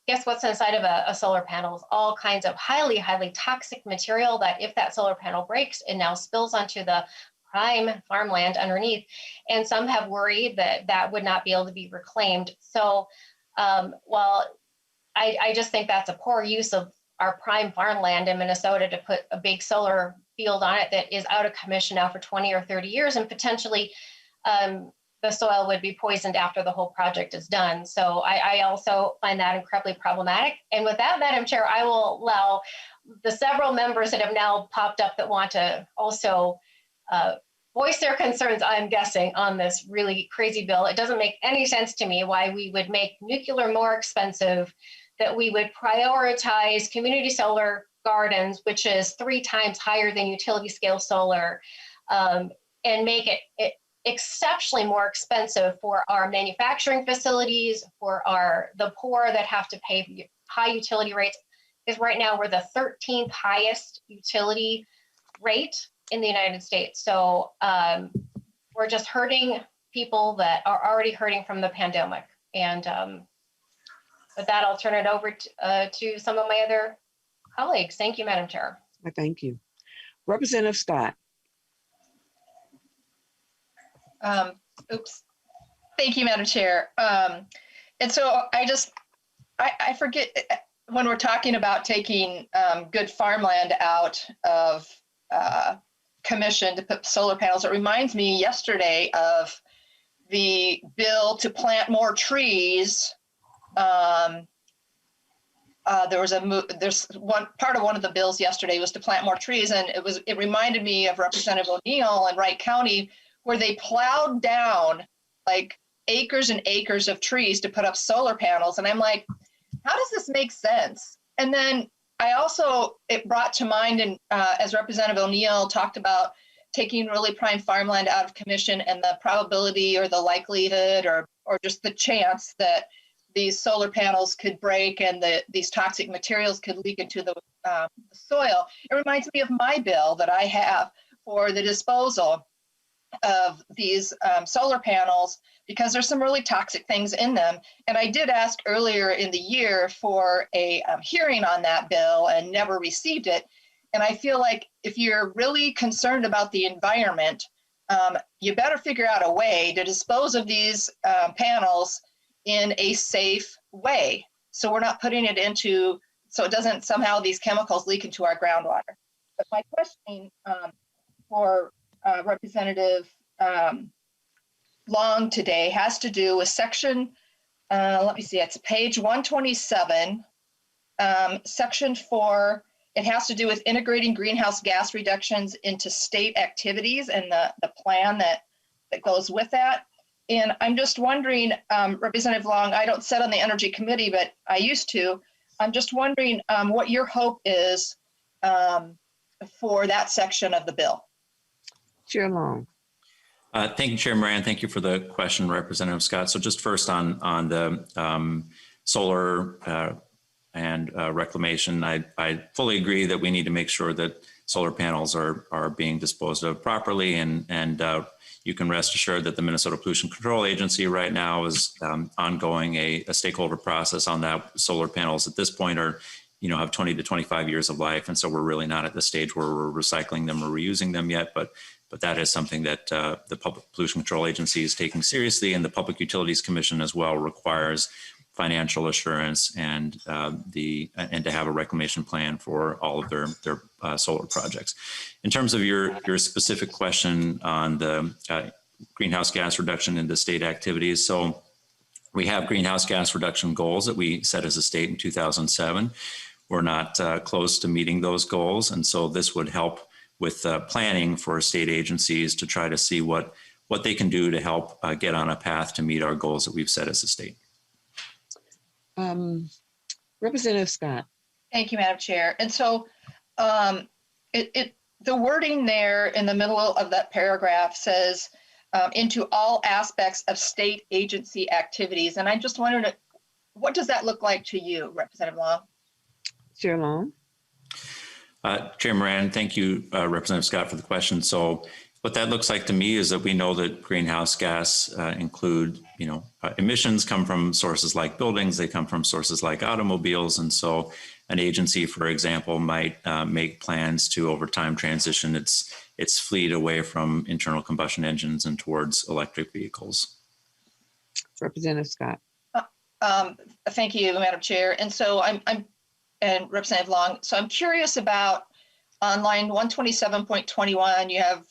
guess what's inside of a solar panel is all kinds of highly, highly toxic material that if that solar panel breaks, it now spills onto the prime farmland underneath. And some have worried that that would not be able to be reclaimed. So while I just think that's a poor use of our prime farmland in Minnesota to put a big solar field on it that is out of commission now for 20 or 30 years, and potentially the soil would be poisoned after the whole project is done. So I also find that incredibly problematic. And with that, Madam Chair, I will allow the several members that have now popped up that want to also voice their concerns, I'm guessing, on this really crazy bill. It doesn't make any sense to me why we would make nuclear more expensive, that we would prioritize community solar gardens, which is 3 times higher than utility scale solar, and make it exceptionally more expensive for our manufacturing facilities, for the poor that have to pay high utility rates. Because right now we're the 13th highest utility rate in the United States. So we're just hurting people that are already hurting from the pandemic. And with that, I'll turn it over to some of my other colleagues. Thank you, Madam Chair. Thank you. Representative Scott. Oops. Thank you, Madam Chair. And so I forget when we're talking about taking good farmland out of commission to put solar panels, it reminds me yesterday of the bill to plant more trees there's one part of one of the bills yesterday was to plant more trees, and it reminded me of Representative O'Neill in Wright County, where they plowed down like acres and acres of trees to put up solar panels. And I'm like, how does this make sense? And then it brought to mind, and as Representative O'Neill talked about, taking really prime farmland out of commission and the probability or the likelihood or just the chance that these solar panels could break and these toxic materials could leak into the soil. It reminds me of my bill that I have for the disposal of these solar panels, because there's some really toxic things in them. And I did ask earlier in the year for a hearing on that bill and never received it. And I feel like if you're really concerned about the environment, you better figure out a way to dispose of these panels in a safe way. So we're not putting it into, so it doesn't somehow these chemicals leak into our groundwater. But my question for Representative Long today has to do with section, let me see, it's page 127, section 4. It has to do with integrating greenhouse gas reductions into state activities and the plan that goes with that. And I'm just wondering, Representative Long, I don't sit on the Energy Committee, but I used to. I'm just wondering what your hope is for that section of the bill. Chair Long. Thank you, Chair Moran. Thank you for the question, Representative Scott. So just first on the solar and reclamation, I fully agree that we need to make sure that solar panels are being disposed of properly, and you can rest assured that the Minnesota Pollution Control Agency right now is ongoing a stakeholder process on that. Solar panels at this point are, have 20 to 25 years of life, and so we're really not at the stage where we're recycling them or reusing them yet, but that is something that the Public Pollution Control Agency is taking seriously, and the Public Utilities Commission as well requires financial assurance and to have a reclamation plan for all of their solar projects. In terms of your specific question on the greenhouse gas reduction into state activities, so we have greenhouse gas reduction goals that we set as a state in 2007. We're not close to meeting those goals, and so this would help with planning for state agencies to try to see what they can do to help get on a path to meet our goals that we've set as a state. Representative Scott. Thank you, Madam Chair. And so the wording there in the middle of that paragraph says into all aspects of state agency activities. And I just wondered, what does that look like to you, Representative Long? Chair Long. Chair Moran, thank you, Representative Scott, for the question. So what that looks like to me is that we know that greenhouse gas include, emissions come from sources like buildings, they come from sources like automobiles. And so an agency, for example, might make plans to over time transition its fleet away from internal combustion engines and towards electric vehicles. Representative Scott. Thank you, Madam Chair. And so and Representative Long, so I'm curious about on line 127.21, you have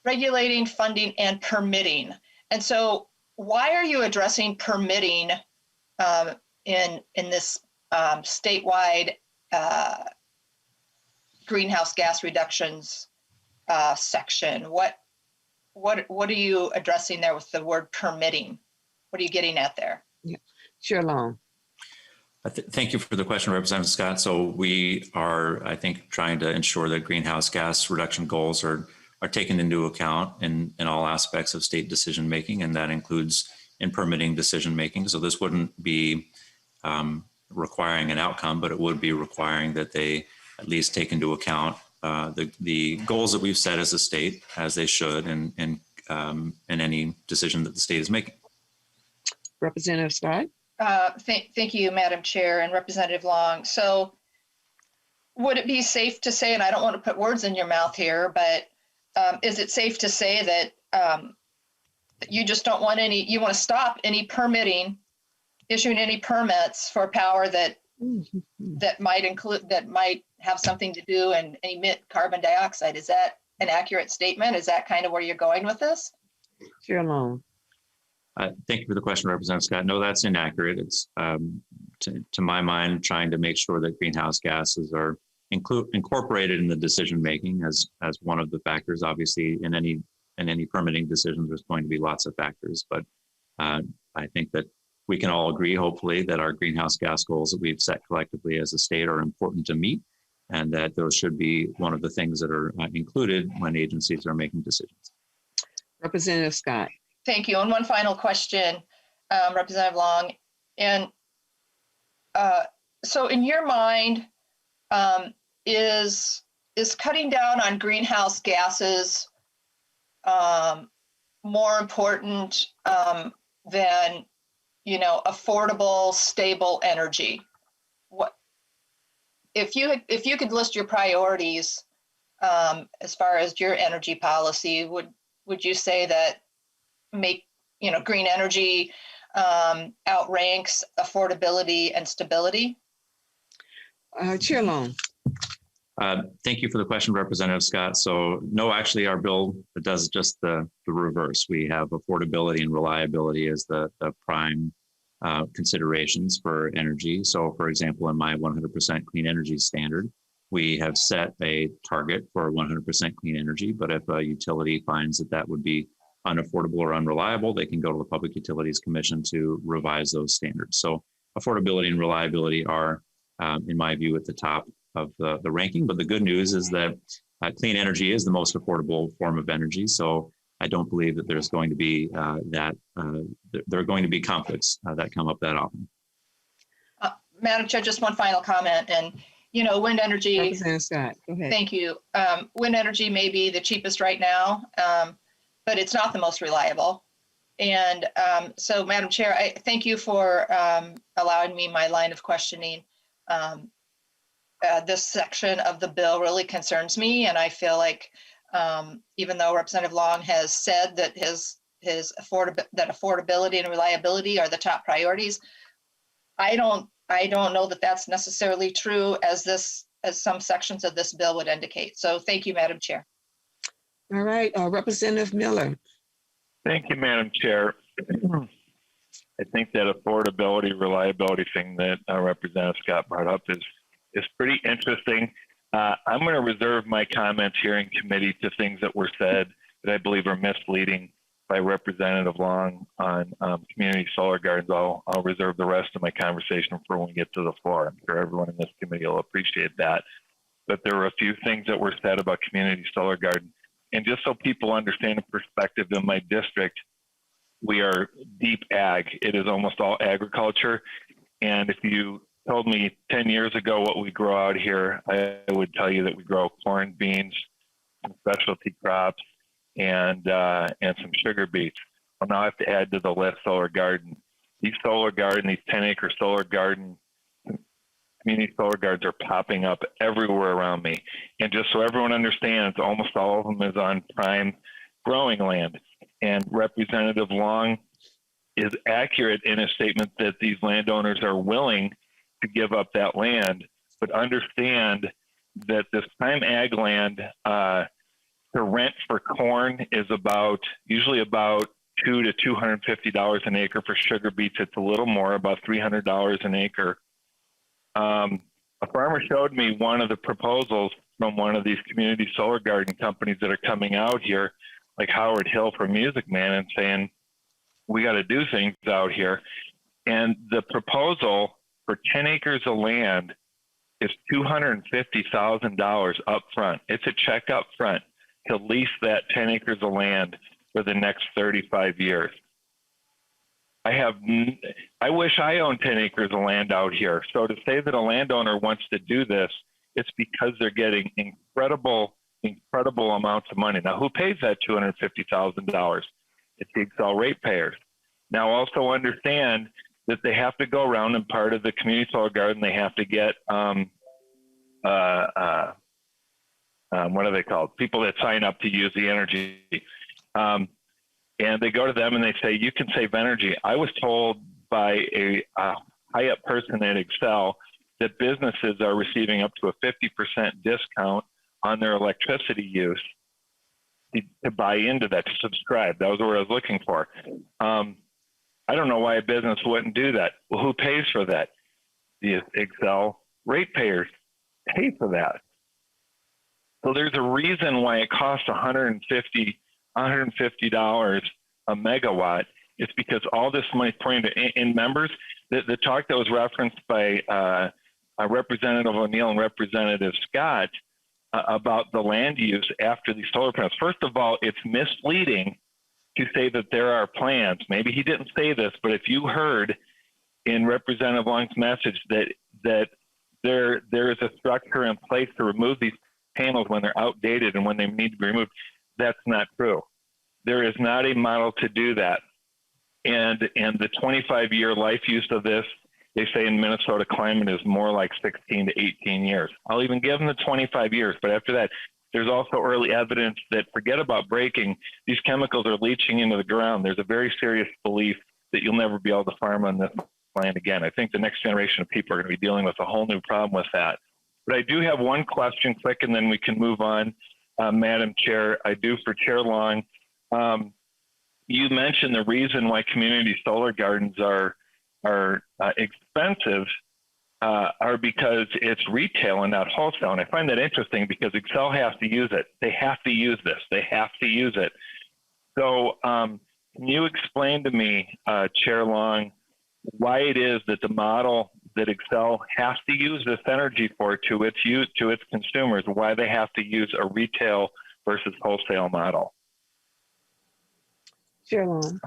regulating, funding, and permitting. And so why are you addressing permitting in this statewide greenhouse gas reductions section? What are you addressing there with the word permitting? What are you getting at there? Yeah. Chair Long. Thank you for the question, Representative Scott. So we are, I think, trying to ensure that greenhouse gas reduction goals are taken into account in all aspects of state decision making, and that includes in permitting decision making. So this wouldn't be requiring an outcome, but it would be requiring that they at least take into account the goals that we've set as a state, as they should, in any decision that the state is making. Representative Scott. Thank you, Madam Chair and Representative Long. So would it be safe to say, and I don't want to put words in your mouth here, but is it safe to say that you just don't want you want to stop any permitting, issuing any permits for power that might have something to do and emit carbon dioxide? Is that an accurate statement? Is that kind of where you're going with this? Chair Long. Thank you for the question, Representative Scott. No, that's inaccurate. It's, to my mind, trying to make sure that greenhouse gases are incorporated in the decision making as one of the factors. Obviously, in any permitting decisions, there's going to be lots of factors, but I think that we can all agree, hopefully, that our greenhouse gas goals that we've set collectively as a state are important to meet, and that those should be one of the things that are included when agencies are making decisions. Representative Scott. Thank you. And one final question, Representative Long. And so in your mind, is cutting down on greenhouse gases more important than, affordable, stable energy? What if you could list your priorities as far as your energy policy? Would you say that green energy outranks affordability and stability? Chair Long. Thank you for the question, Representative Scott. So no, actually our bill does just the reverse. We have affordability and reliability as the prime considerations for energy. So for example, in my 100% clean energy standard, we have set a target for 100% clean energy, but if a utility finds that would be unaffordable or unreliable, they can go to the Public Utilities Commission to revise those standards. So affordability and reliability are, in my view, at the top of the ranking. But the good news is that clean energy is the most affordable form of energy. So I don't believe that there's going to be there are going to be conflicts that come up that often. Madam Chair, just one final comment. And, wind energy. Representative Scott, go ahead. Thank you. Wind energy may be the cheapest right now, but it's not the most reliable. And so, Madam Chair, I thank you for allowing me my line of questioning. This section of the bill really concerns me, and I feel like even though Representative Long has said that that affordability and reliability are the top priorities, I don't know that that's necessarily true as some sections of this bill would indicate. So thank you, Madam Chair. All right, Representative Miller. Thank you, Madam Chair. I think that affordability, reliability thing that Representative Scott brought up is pretty interesting. I'm going to reserve my comments here in committee to things that were said that I believe are misleading by Representative Long on community solar gardens. I'll reserve the rest of my conversation for when we get to the floor. I'm sure everyone in this committee will appreciate that. But there were a few things that were said about community solar garden. And just so people understand the perspective in my district, we are deep ag. It is almost all agriculture. And if you told me 10 years ago what we grow out here, I would tell you that we grow corn, beans, some specialty crops, and some sugar beets. Well, now I have to add to the list solar garden. These 10-acre solar garden, community solar gardens are popping up everywhere around me. And just so everyone understands, almost all of them is on prime growing land. And Representative Long is accurate in his statement that these landowners are willing to give up that land, but understand that this prime ag land, the rent for corn is usually about $200 to $250 an acre. For sugar beets, it's a little more, about $300 an acre. A farmer showed me one of the proposals from one of these community solar garden companies that are coming out here, like Howard Hill from Music Man, and saying, we got to do things out here. And the proposal for 10 acres of land is $250,000 up front. It's a check up front to lease that 10 acres of land for the next 35 years. I wish I owned 10 acres of land out here. So to say that a landowner wants to do this, it's because they're getting incredible amounts of money. Now, who pays that $250,000? It's the Excel ratepayers. Now, also understand that they have to go around, and part of the community solar garden, they have to get, what are they called? People that sign up to use the energy. And they go to them and they say, you can save energy. I was told by a high-up person at Excel that businesses are receiving up to a 50% discount on their electricity use to buy into that, to subscribe. That was what I was looking for. I don't know why a business wouldn't do that. Well, who pays for that? The Excel ratepayers pay for that. So there's a reason why it costs $150 a megawatt. It's because all this money is pouring in members. The talk that was referenced by Representative O'Neill and Representative Scott about the land use after these solar panels. First of all, it's misleading to say that there are plans. Maybe he didn't say this, but if you heard in Representative Long's message that there is a structure in place to remove these panels when they're outdated and when they need to be removed, that's not true. There is not a model to do that. And the 25-year life use of this, they say in Minnesota climate is more like 16 to 18 years. I'll even give them the 25 years, but after that, there's also early evidence that forget about breaking, these chemicals are leaching into the ground. There's a very serious belief that you'll never be able to farm on this land again. I think the next generation of people are going to be dealing with a whole new problem with that. But I do have one question quick, and then we can move on, Madam Chair. I do for Chair Long. You mentioned the reason why community solar gardens are expensive are because it's retail and not wholesale. And I find that interesting because Excel has to use it. They have to use this. They have to use it. So can you explain to me, Chair Long, why it is that the model that Excel has to use this energy for to its consumers, why they have to use a retail versus wholesale model? Chair Long.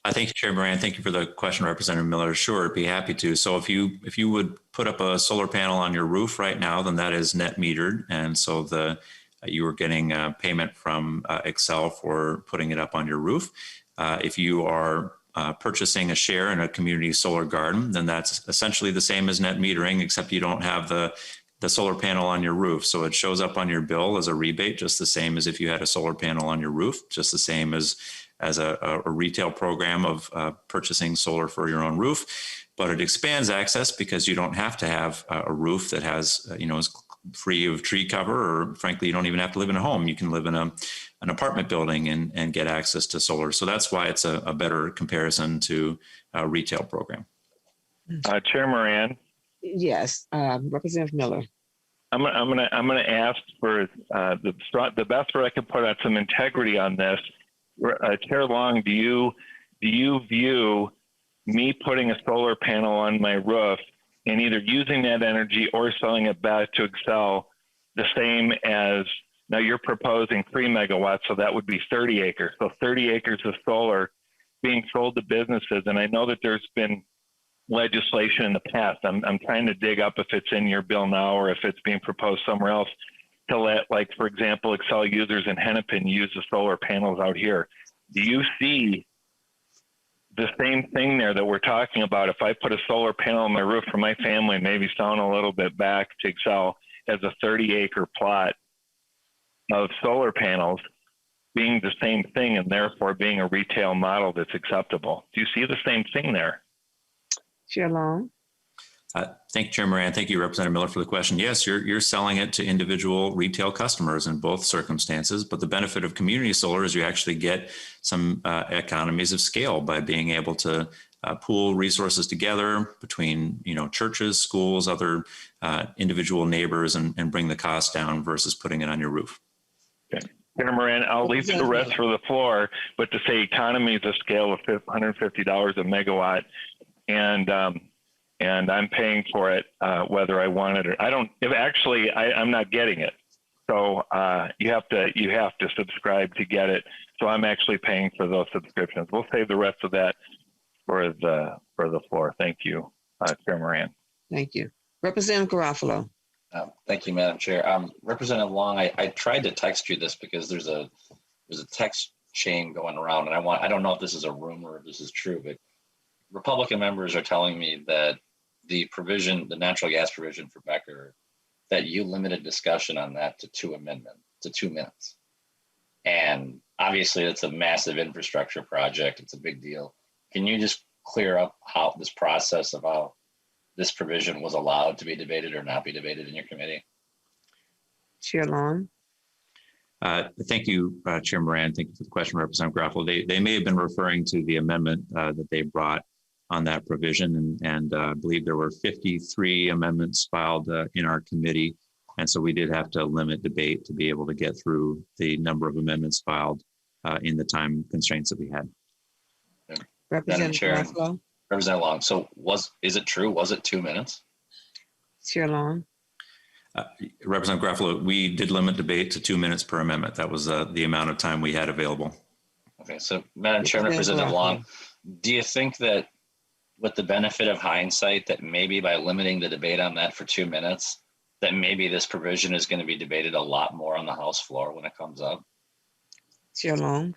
Thank you, Chair Moran. Thank you for the question, Representative Miller. Sure, I'd be happy to. So if you would put up a solar panel on your roof right now, then that is net metered. And so you are getting a payment from Excel for putting it up on your roof. If you are purchasing a share in a community solar garden, then that's essentially the same as net metering, except you don't have the solar panel on your roof. So it shows up on your bill as a rebate, just the same as if you had a solar panel on your roof, just the same as a retail program of purchasing solar for your own roof. But it expands access because you don't have to have a roof that has, is free of tree cover, or frankly, you don't even have to live in a home. You can live in an apartment building and get access to solar. So that's why it's a better comparison to a retail program. Chair Moran. Yes, Representative Miller. I'm gonna ask for the best way I can put out some integrity on this. Chair Long, do you view me putting a solar panel on my roof and either using that energy or selling it back to Excel the same as, now you're proposing 3 megawatts, so that would be 30 acres. So 30 acres of solar being sold to businesses. And I know that there's been legislation in the past. I'm trying to dig up if it's in your bill now or if it's being proposed somewhere else to let, like, for example, Excel users in Hennepin use the solar panels out here. Do you see the same thing there that we're talking about? If I put a solar panel on my roof for my family, maybe selling a little bit back to Excel as a 30-acre plot of solar panels being the same thing and therefore being a retail model that's acceptable. Do you see the same thing there? Chair Long. Thank you, Chair Moran. Thank you, Representative Miller, for the question. Yes, you're selling it to individual retail customers in both circumstances, but the benefit of community solar is you actually get some economies of scale by being able to pool resources together between churches, schools, other individual neighbors, and bring the cost down versus putting it on your roof. Okay. Chair Moran, I'll leave the rest for the floor, but to say economies of scale of $150 a megawatt, and I'm paying for it whether I want it or I don't. If actually I'm not getting it, so you have to subscribe to get it. So I'm actually paying for those subscriptions. We'll save the rest of that for the floor. Thank you, Chair Moran. Thank you, Representative Garofalo. Thank you, Madam Chair. Representative Long, I tried to text you this because there's a text chain going around, and I don't know if this is a rumor or if this is true, but Republican members are telling me that the natural gas provision for Becker, that you limited discussion on that to 2 minutes. And obviously it's a massive infrastructure project. It's a big deal. Can you just clear up how this process of how this provision was allowed to be debated or not be debated in your committee? Chair Long. Thank you, Chair Moran. Thank you for the question, Representative Graffalo. They may have been referring to the amendment that they brought on that provision, and I believe there were 53 amendments filed in our committee, and so we did have to limit debate to be able to get through the number of amendments filed in the time constraints that we had. Madam Chair, Graffalo. Representative Long. So is it true? Was it 2 minutes? Chair Long. Representative Graffalo, we did limit debate to 2 minutes per amendment. That was the amount of time we had available. Okay, so Madam Chair, Representative Long, do you think that with the benefit of hindsight that maybe by limiting the debate on that for 2 minutes, that maybe this provision is going to be debated a lot more on the House floor when it comes up? Chair Long.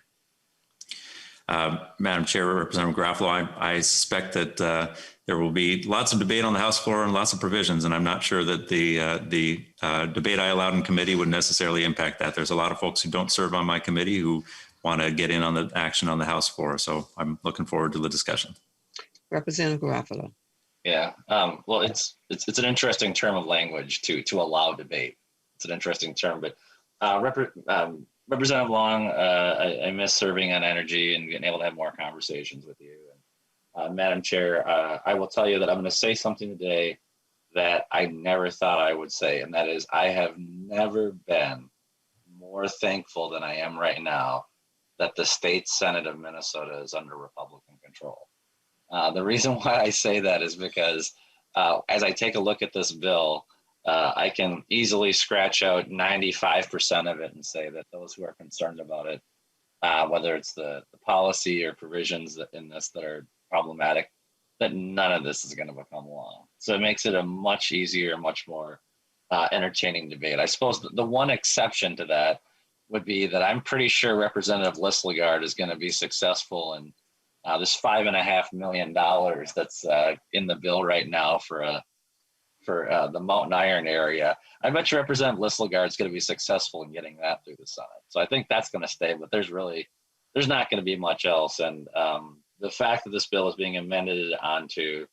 Madam Chair, Representative Graffalo, I suspect that there will be lots of debate on the House floor and lots of provisions, and I'm not sure that the debate I allowed in committee would necessarily impact that. There's a lot of folks who don't serve on my committee who want to get in on the action on the House floor, so I'm looking forward to the discussion. Representative Garofalo. Yeah, well, it's an interesting term of language to allow debate. It's an interesting term, but Representative Long, I miss serving on energy and getting able to have more conversations with you. And, Madam Chair, I will tell you that I'm going to say something today that I never thought I would say, and that is I have never been more thankful than I am right now that the state Senate of Minnesota is under Republican control. The reason why I say that is because as I take a look at this bill, I can easily scratch out 95% of it and say that those who are concerned about it, whether it's the policy or provisions in this that are problematic, that none of this is going to become law. So it makes it a much easier, much more entertaining debate. I suppose the one exception to that would be that I'm pretty sure Representative Lislegard is going to be successful in this $5.5 million that's in the bill right now for the Mountain Iron area. I bet you Representative Lislegard is going to be successful in getting that through the Senate. So I think that's going to stay, but there's not going to be much else. And the fact that this bill is being amended onto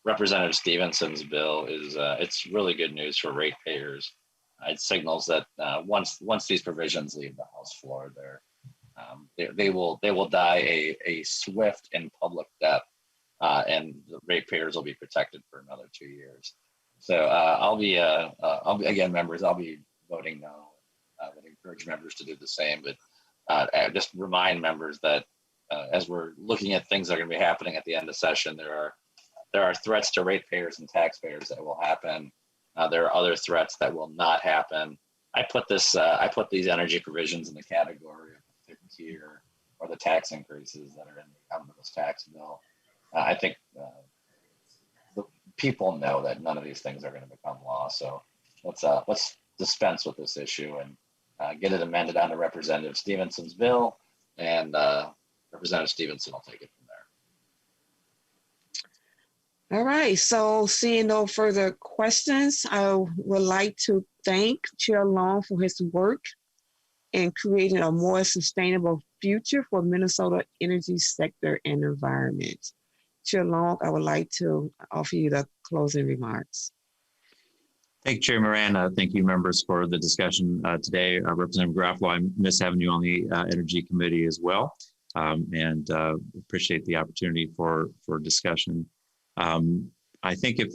Representative Stephenson's bill is it's really good news for ratepayers. It signals that once these provisions leave the House floor, they will die a swift and public death, and the ratepayers will be protected for another 2 years. So I'll be again, members, I'll be voting no. I would encourage members to do the same, but just remind members that as we're looking at things that are going to be happening at the end of session, there are threats to ratepayers and taxpayers that will happen. There are other threats that will not happen. I put these energy provisions in the category of the fifth tier or the tax increases that are in the Omnibus tax bill. I think the people know that none of these things are going to become law. So let's dispense with this issue and get it amended onto Representative Stephenson's bill, and Representative Stephenson will take it from there. All right, so seeing no further questions, I would like to thank Chair Long for his work in creating a more sustainable future for Minnesota energy sector and environment. Chair Long, I would like to offer you the closing remarks. Thank you, Chair Moran. Thank you, members, for the discussion today. Representative Garofalo, I miss having you on the Energy Committee as well, and appreciate the opportunity for discussion. I think if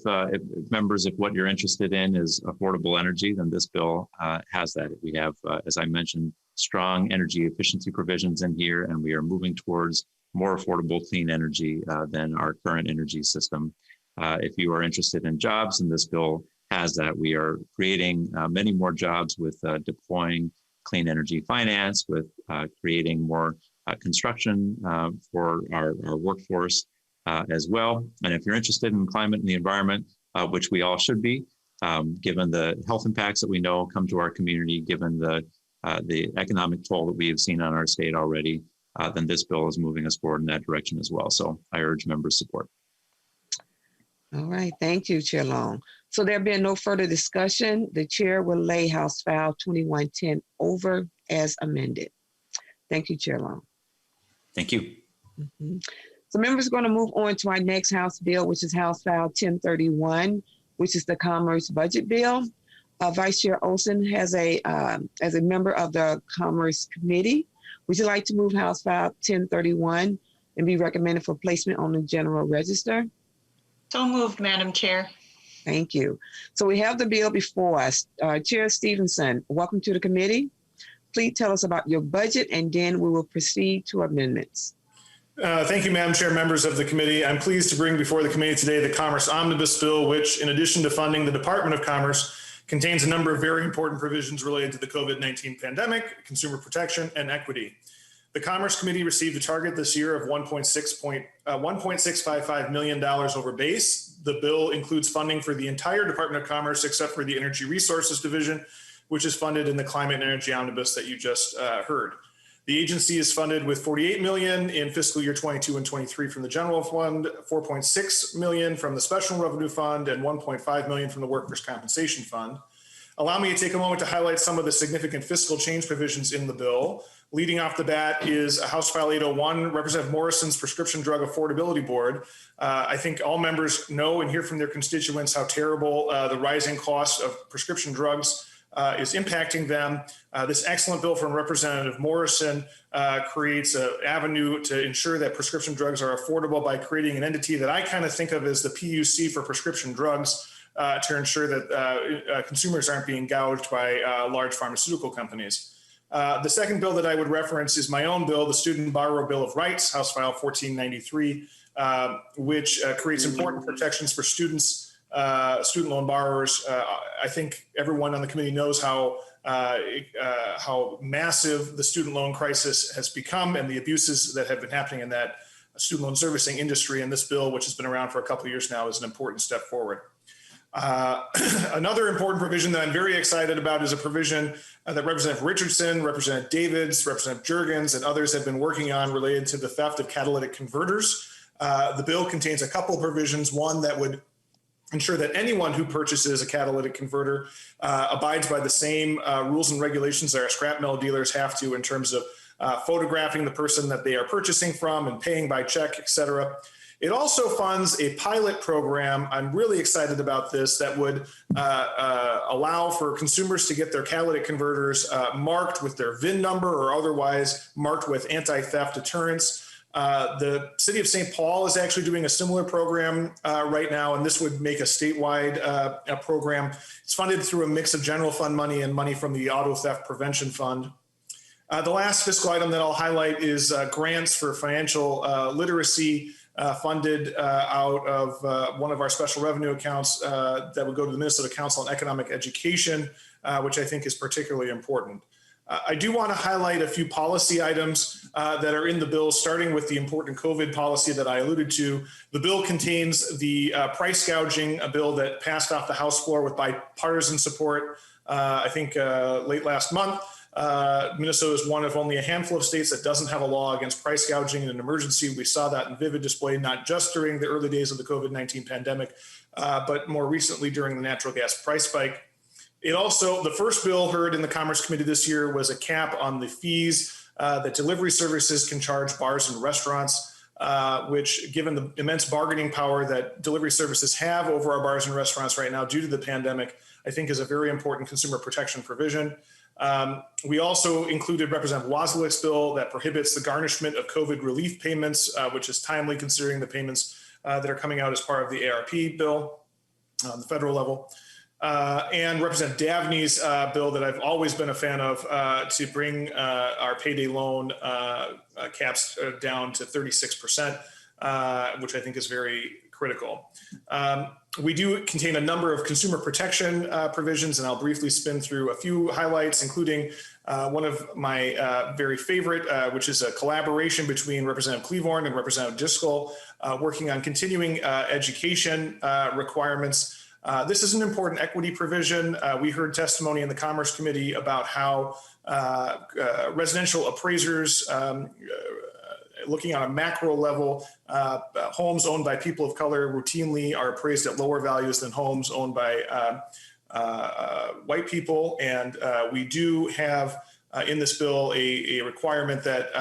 members, if what you're interested in is affordable energy, then this bill has that. We have, as I mentioned, strong energy efficiency provisions in here, and we are moving towards more affordable clean energy than our current energy system. If you are interested in jobs, then this bill has that. We are creating many more jobs with deploying clean energy finance, with creating more construction for our workforce as well. And if you're interested in climate and the environment, which we all should be, given the health impacts that we know come to our community, given the economic toll that we have seen on our state already, then this bill is moving us forward in that direction as well. So I urge members' support. All right, thank you, Chair Long. So there being no further discussion, the chair will lay House File 2110 over as amended. Thank you, Chair Long. Thank you. Mm-hmm. So members are going to move on to our next House bill, which is House File 1031, which is the Commerce Budget Bill. Vice Chair Olson has as a member of the Commerce Committee, would you like to move House File 1031 and be recommended for placement on the General Register? So moved, Madam Chair. Thank you. So we have the bill before us. Chair Stephenson, welcome to the committee. Please tell us about your budget, and then we will proceed to amendments. Thank you, Madam Chair, members of the committee. I'm pleased to bring before the committee today the Commerce Omnibus Bill, which, in addition to funding the Department of Commerce, contains a number of very important provisions related to the COVID-19 pandemic, consumer protection, and equity. The Commerce Committee received a target this year of $1.655 million over base. The bill includes funding for the entire Department of Commerce except for the Energy Resources Division, which is funded in the Climate and Energy Omnibus that you just heard. The agency is funded with $48 million in fiscal year 22 and 23 from the General Fund, $4.6 million from the Special Revenue Fund, and $1.5 million from the Workers' Compensation Fund. Allow me to take a moment to highlight some of the significant fiscal change provisions in the bill. Leading off the bat is House File 801, Representative Morrison's Prescription Drug Affordability Board. I think all members know and hear from their constituents how terrible the rising cost of prescription drugs is impacting them. This excellent bill from Representative Morrison creates an avenue to ensure that prescription drugs are affordable by creating an entity that I kind of think of as the PUC for prescription drugs to ensure that consumers aren't being gouged by large pharmaceutical companies. The second bill that I would reference is my own bill, the Student Borrower Bill of Rights, House File 1493, which creates important protections for students, student loan borrowers. I think everyone on the committee knows how massive the student loan crisis has become and the abuses that have been happening in that student loan servicing industry. And this bill, which has been around for a couple of years now, is an important step forward. Another important provision that I'm very excited about is a provision that Representative Richardson, Representative Davids, Representative Juergens, and others have been working on related to the theft of catalytic converters. The bill contains a couple of provisions, one that would ensure that anyone who purchases a catalytic converter abides by the same rules and regulations that our scrap metal dealers have to in terms of photographing the person that they are purchasing from and paying by check, et cetera. It also funds a pilot program. I'm really excited about this that would allow for consumers to get their catalytic converters marked with their VIN number or otherwise marked with anti-theft deterrence. The city of St. Paul is actually doing a similar program right now, and this would make a statewide program. It's funded through a mix of general fund money and money from the Auto Theft Prevention Fund. The last fiscal item that I'll highlight is grants for financial literacy funded out of one of our special revenue accounts that would go to the Minnesota Council on Economic Education, which I think is particularly important. I do want to highlight a few policy items that are in the bill, starting with the important COVID policy that I alluded to. The bill contains the price gouging, a bill that passed off the House floor with bipartisan support, I think late last month. Minnesota is one of only a handful of states that doesn't have a law against price gouging in an emergency. We saw that in vivid display, not just during the early days of the COVID-19 pandemic, but more recently during the natural gas price spike. It also, the first bill heard in the Commerce Committee this year was a cap on the fees that delivery services can charge bars and restaurants, which, given the immense bargaining power that delivery services have over our bars and restaurants right now due to the pandemic, I think is a very important consumer protection provision. We also included Representative Wozliak's bill that prohibits the garnishment of COVID relief payments, which is timely considering the payments that are coming out as part of the ARP bill on the federal level. And Representative Dabney's bill that I've always been a fan of to bring our payday loan caps down to 36%, which I think is very critical. We do contain a number of consumer protection provisions, and I'll briefly spin through a few highlights, including one of my very favorite, which is a collaboration between Representative Cleavorn and Representative Driscoll, working on continuing education requirements. This is an important equity provision. We heard testimony in the Commerce Committee about how residential appraisers, looking on a macro level, homes owned by people of color routinely are appraised at lower values than homes owned by white people. And we do have in this bill a requirement that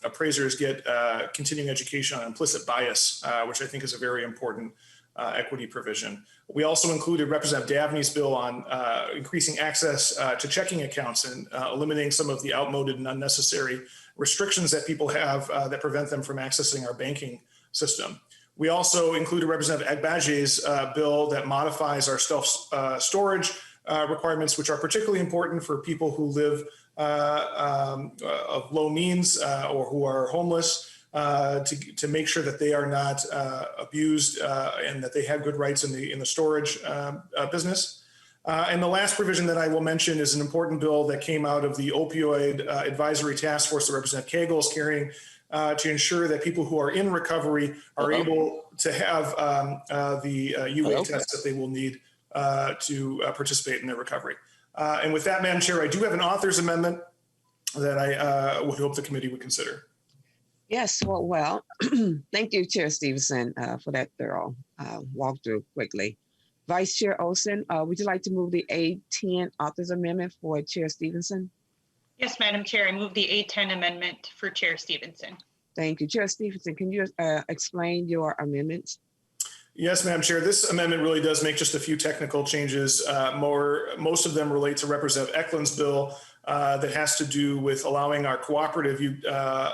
appraisers get continuing education on implicit bias, which I think is a very important equity provision. We also included Representative Dabney's bill on increasing access to checking accounts and eliminating some of the outmoded and unnecessary restrictions that people have that prevent them from accessing our banking system. We also included Representative Agbaje's bill that modifies our self-storage requirements, which are particularly important for people who live of low means or who are homeless, to make sure that they are not abused and that they have good rights in the storage business. And the last provision that I will mention is an important bill that came out of the opioid advisory task force that Representative Cagle is carrying to ensure that people who are in recovery are able to have the UA tests that they will need to participate in their recovery. And with that, Madam Chair, I do have an author's amendment that I would hope the committee would consider. Yes, well, thank you, Chair Stephenson, for that thorough walkthrough quickly. Vice Chair Olson, would you like to move the A10 author's amendment for Chair Stephenson? Yes, Madam Chair, I move the A10 amendment for Chair Stephenson. Thank you. Chair Stephenson, can you explain your amendments? Yes, Madam Chair. This amendment really does make just a few technical changes. Most of them relate to Representative Eklund's bill that has to do with allowing our cooperative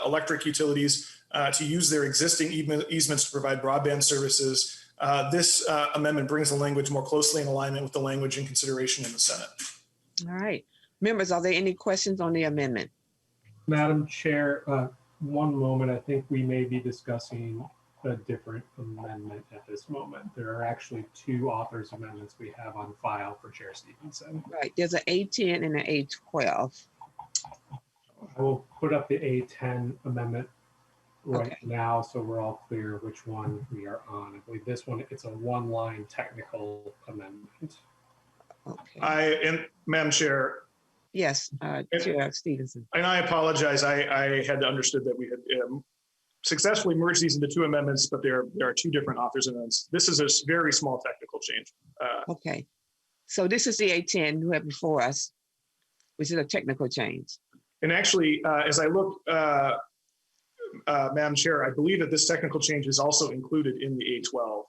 electric utilities to use their existing easements to provide broadband services. This amendment brings the language more closely in alignment with the language in consideration in the Senate. All right. Members, are there any questions on the amendment? Madam Chair, one moment. I think we may be discussing a different amendment at this moment. There are actually two authors' amendments we have on file for Chair Stephenson. Right. There's an A10 and an A12. I will put up the A10 amendment right now so we're all clear which one we are on. I believe this one, it's a one-line technical amendment. Okay. And Madam Chair. Yes, Chair Stephenson. And I apologize. I had understood that we had successfully merged these into two amendments, but there are two different authors' amendments. This is a very small technical change. Okay. So this is the A10 you have before us, which is a technical change. And actually, as I look, Madam Chair, I believe that this technical change is also included in the A12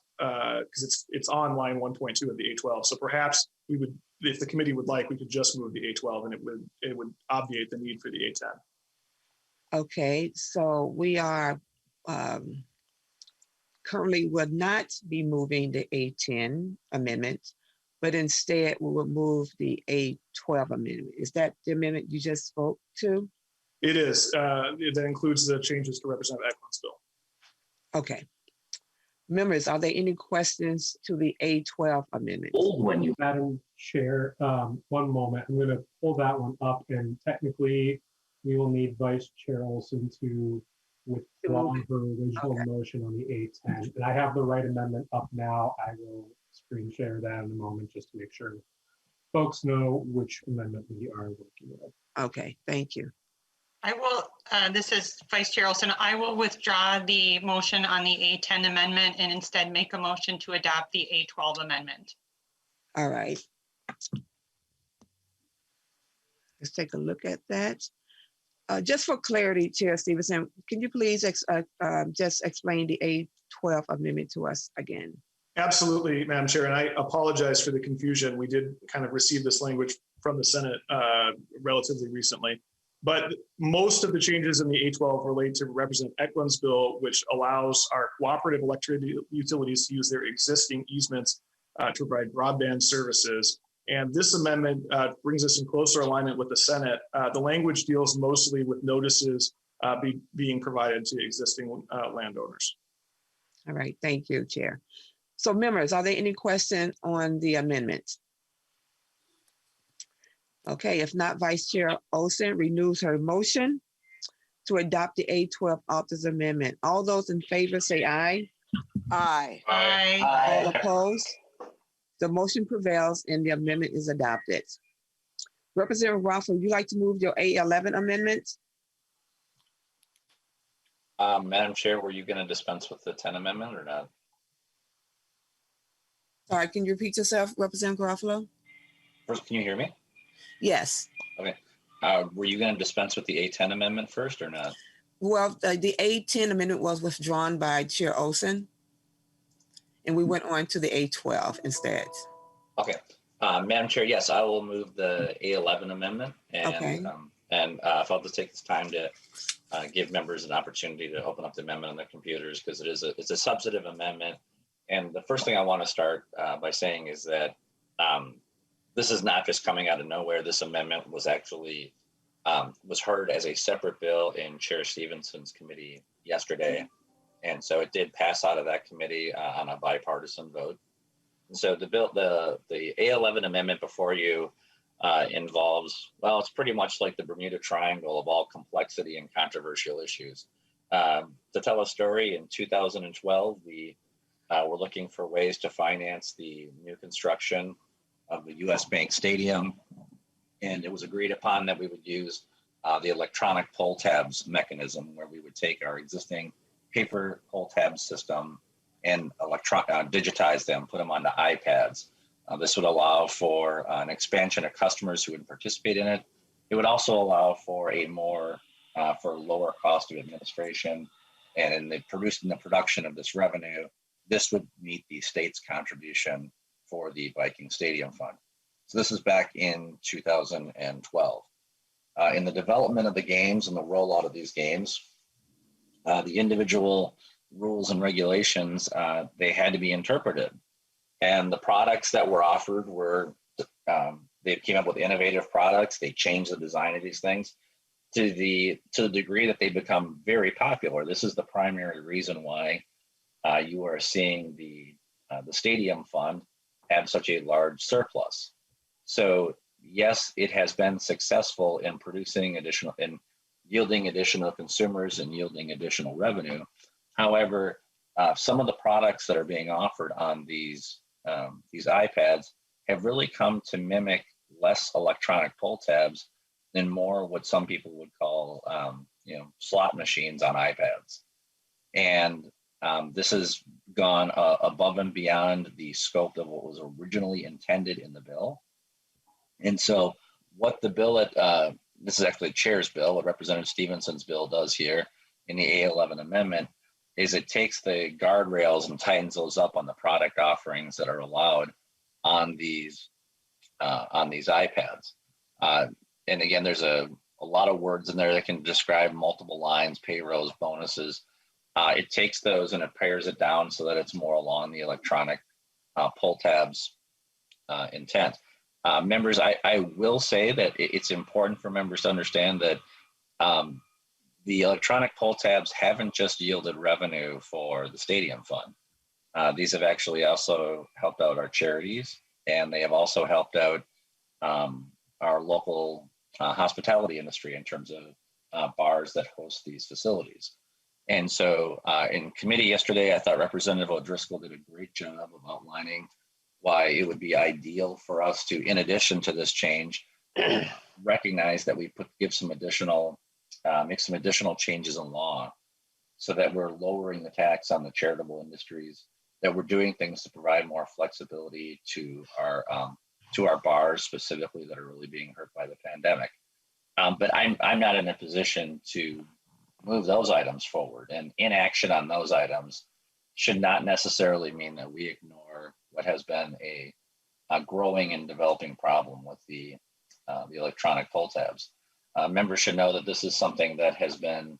because it's on line 1.2 of the A12. So perhaps we would, if the committee would like, we could just move the A12 and it would obviate the need for the A10. Okay, so we are currently would not be moving the A10 amendment, but instead we will move the A12 amendment. Is that the amendment you just spoke to? It is. That includes the changes to Representative Eklund's bill. Okay. Members, are there any questions to the A12 amendment? Madam Chair, one moment. I'm going to pull that one up, and technically we will need Vice Chair Olson to withdraw her original motion on the A10. And I have the right amendment up now. I will screen share that in a moment just to make sure folks know which amendment we are working with. Okay, thank you. I will, this is Vice Chair Olson. I will withdraw the motion on the A10 amendment and instead make a motion to adopt the A12 amendment. All right. Let's take a look at that. Just for clarity, Chair Stephenson, can you please just explain the A12 amendment to us again? Absolutely, Madam Chair, and I apologize for the confusion. We did kind of receive this language from the Senate relatively recently. But most of the changes in the A12 relate to Representative Eklund's bill, which allows our cooperative electric utilities to use their existing easements to provide broadband services. And this amendment brings us in closer alignment with the Senate. The language deals mostly with notices being provided to existing landowners. All right, thank you, Chair. So members, are there any questions on the amendment? Okay, if not, Vice Chair Olson renews her motion to adopt the A12 author's amendment. All those in favor say aye. Aye. All opposed? The motion prevails and the amendment is adopted. Representative Garofalo, would you like to move your A11 amendment? Madam Chair, were you going to dispense with the 10 amendment or not? Sorry, can you repeat yourself, Representative Garofalo? First, can you hear me? Yes. Okay. Were you going to dispense with the A10 amendment first or not? Well, the A10 amendment was withdrawn by Chair Olson. and we went on to the A12 instead. Okay. Madam Chair, yes, I will move the A11 amendment. And, Okay. If I'll just take this time to give members an opportunity to open up the amendment on their computers, because it's a substantive amendment. And the first thing I want to start by saying is that this is not just coming out of nowhere. This amendment was actually was heard as a separate bill in Chair Stephenson's committee yesterday. And so it did pass out of that committee on a bipartisan vote. And so the bill, the A11 amendment before you involves, well, it's pretty much like the Bermuda Triangle of all complexity and controversial issues. To tell a story, in 2012, we were looking for ways to finance the new construction of the US Bank Stadium. And it was agreed upon that we would use the electronic poll tabs mechanism, where we would take our existing paper poll tab system and digitize them, put them onto iPads. This would allow for an expansion of customers who would participate in it. It would also allow for a for lower cost of administration. And in the production of this revenue, this would meet the state's contribution for the Viking Stadium Fund. So this is back in 2012. In the development of the games and the rollout of these games, the individual rules and regulations, they had to be interpreted. And the products that were offered were, they came up with innovative products. They changed the design of these things to the degree that they become very popular. This is the primary reason why you are seeing the stadium fund have such a large surplus. So yes, it has been successful in producing in yielding additional consumers and yielding additional revenue. However, some of the products that are being offered on these iPads have really come to mimic less electronic pull tabs and more what some people would call, slot machines on iPads. And this has gone above and beyond the scope of what was originally intended in the bill. And so what the bill this is actually the chair's bill, what Representative Stephenson's bill does here in the A11 amendment, is it takes the guardrails and tightens those up on the product offerings that are allowed on these iPads. And again, there's a lot of words in there that can describe multiple lines, payrolls, bonuses. It takes those and it pares it down so that it's more along the electronic pull tabs intent. Members, I will say that it's important for members to understand that the electronic poll tabs haven't just yielded revenue for the stadium fund. These have actually also helped out our charities, and they have also helped out our local hospitality industry in terms of bars that host these facilities. And so in committee yesterday, I thought Representative O'Driscoll did a great job of outlining why it would be ideal for us to, in addition to this change, recognize that we make some additional changes in law so that we're lowering the tax on the charitable industries, that we're doing things to provide more flexibility to our bars specifically that are really being hurt by the pandemic. But I'm not in a position to move those items forward, and inaction on those items should not necessarily mean that we ignore what has been a growing and developing problem with the electronic poll tabs. Members should know that this is something that has been,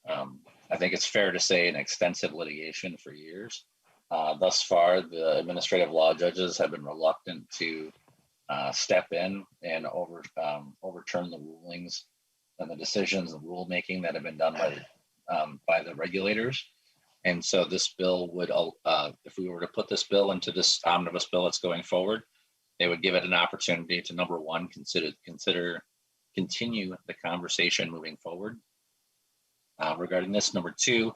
I think it's fair to say, an extensive litigation for years. Thus far, the administrative law judges have been reluctant to step in and overturn the rulings and the decisions and rulemaking that have been done by the regulators. And so this bill would, if we were to put this bill into this omnibus bill that's going forward, they would give it an opportunity to, number one, continue the conversation moving forward regarding this. Number two,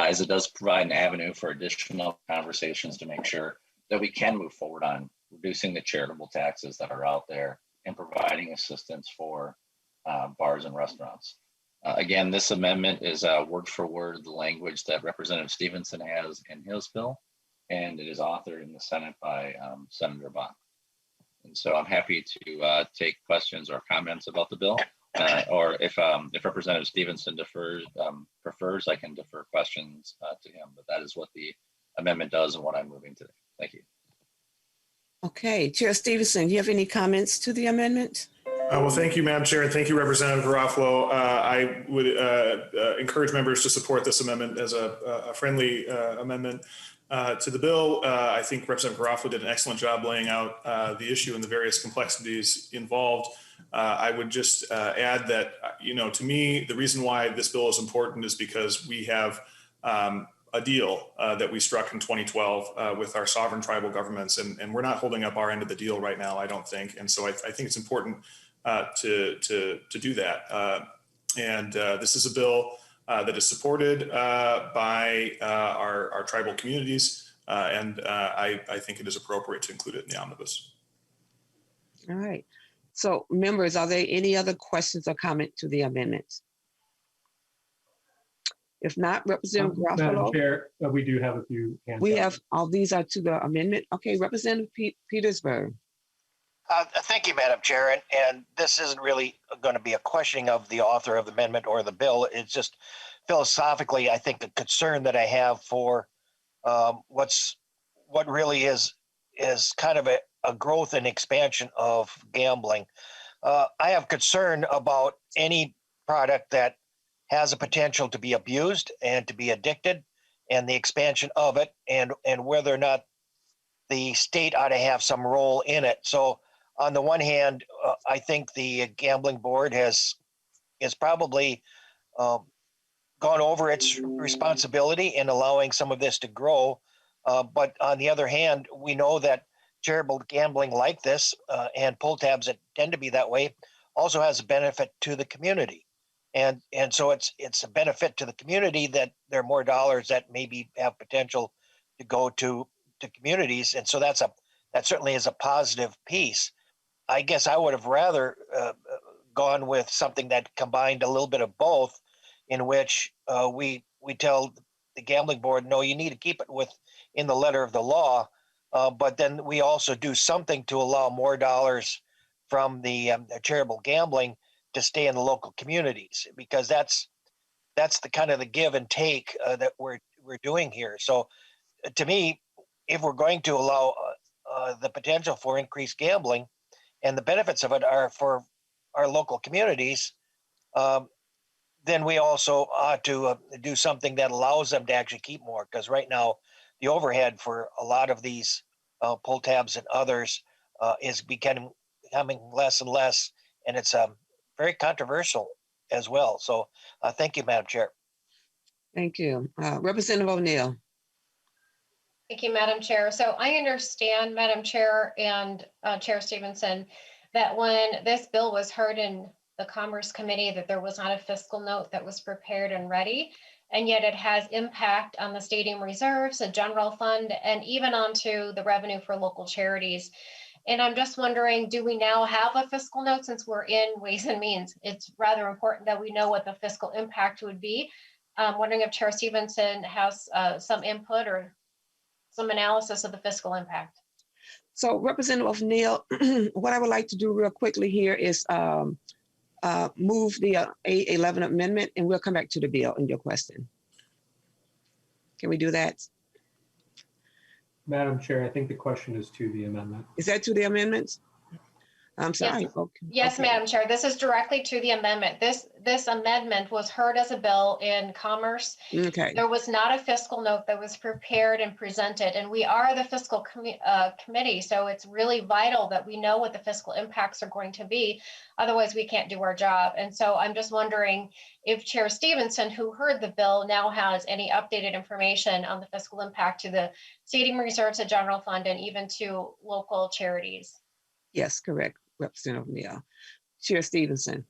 is it does provide an avenue for additional conversations to make sure that we can move forward on reducing the charitable taxes that are out there and providing assistance for bars and restaurants. Again, this amendment is word for word the language that Representative Stephenson has in his bill, and it is authored in the Senate by Senator Bach. And so I'm happy to take questions or comments about the bill, or if Representative Stephenson prefers, I can defer questions to him. But that is what the amendment does and what I'm moving today. Thank you. Okay, Chair Stephenson, do you have any comments to the amendment? Well, thank you, Madam Chair, and thank you, Representative Garofalo. I would encourage members to support this amendment as a friendly amendment to the bill. I think Representative Garofalo did an excellent job laying out the issue and the various complexities involved. I would just add that, to me, the reason why this bill is important is because we have a deal that we struck in 2012 with our sovereign tribal governments, and we're not holding up our end of the deal right now, I don't think. And so I think it's important to do that. And this is a bill that is supported by our tribal communities, and I think it is appropriate to include it in the omnibus. All right. So members, are there any other questions or comment to the amendment? If not, Representative Garofalo. Madam Chair, we do have a few hands We up. have, all these are to the amendment. Okay, Representative Petersburg. Thank you, Madam Chair. And this isn't really going to be a questioning of the author of the amendment or the bill. It's just philosophically, I think, a concern that I have for what really is kind of a growth and expansion of gambling. I have concern about any product that has a potential to be abused and to be addicted, and the expansion of it, and whether or not the state ought to have some role in it. So on the one hand, I think the gambling board has probably gone over its responsibility in allowing some of this to grow. But on the other hand, we know that charitable gambling like this and pull tabs that tend to be that way also has a benefit to the community. And so it's a benefit to the community that there are more dollars that maybe have potential to go to communities. And so that certainly is a positive piece. I guess I would have rather gone with something that combined a little bit of both, in which we tell the gambling board, no, you need to keep it in the letter of the law, but then we also do something to allow more dollars from the charitable gambling to stay in the local communities, because that's the kind of the give and take that we're doing here. So to me, if we're going to allow the potential for increased gambling, and the benefits of it are for our local communities, then we also ought to do something that allows them to actually keep more. Because right now, the overhead for a lot of these pull tabs and others is becoming less and less, and it's very controversial as well. So thank you, Madam Chair. Thank you. Representative O'Neill. Thank you, Madam Chair. So I understand, Madam Chair and Chair Stephenson, that when this bill was heard in the Commerce Committee, that there was not a fiscal note that was prepared and ready, and yet it has impact on the stadium reserves, the general fund, and even onto the revenue for local charities. And I'm just wondering, do we now have a fiscal note since we're in Ways and Means? It's rather important that we know what the fiscal impact would be. I'm wondering if Chair Stephenson has some input or some analysis of the fiscal impact. So Representative O'Neill, what I would like to do real quickly here is move the A11 amendment, and we'll come back to the bill in your question. Can we do that? Madam Chair, I think the question is to the amendment. Is that to the amendments? I'm sorry. Yes, okay. yes, Okay. Madam Chair, this is directly to the amendment. This amendment was heard as a bill in Commerce. Okay. There was not a fiscal note that was prepared and presented, and we are the fiscal committee, so it's really vital that we know what the fiscal impacts are going to be. Otherwise, we can't do our job. And so I'm just wondering if Chair Stephenson, who heard the bill, now has any updated information on the fiscal impact to the stadium reserves, the general fund, and even to local charities. Yes, correct, Representative O'Neill. Chair Stephenson.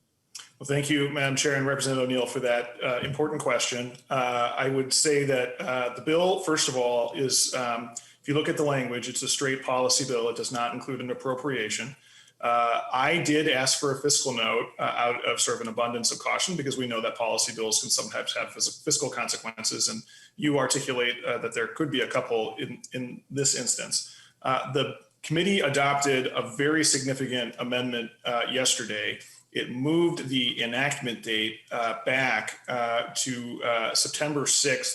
Well, thank you, Madam Chair and Representative O'Neill, for that important question. I would say that the bill, first of all, is, if you look at the language, it's a straight policy bill. It does not include an appropriation. I did ask for a fiscal note out of sort of an abundance of caution, because we know that policy bills can sometimes have fiscal consequences, and you articulate that there could be a couple in this instance. The committee adopted a very significant amendment yesterday. It moved the enactment date back to September 6th,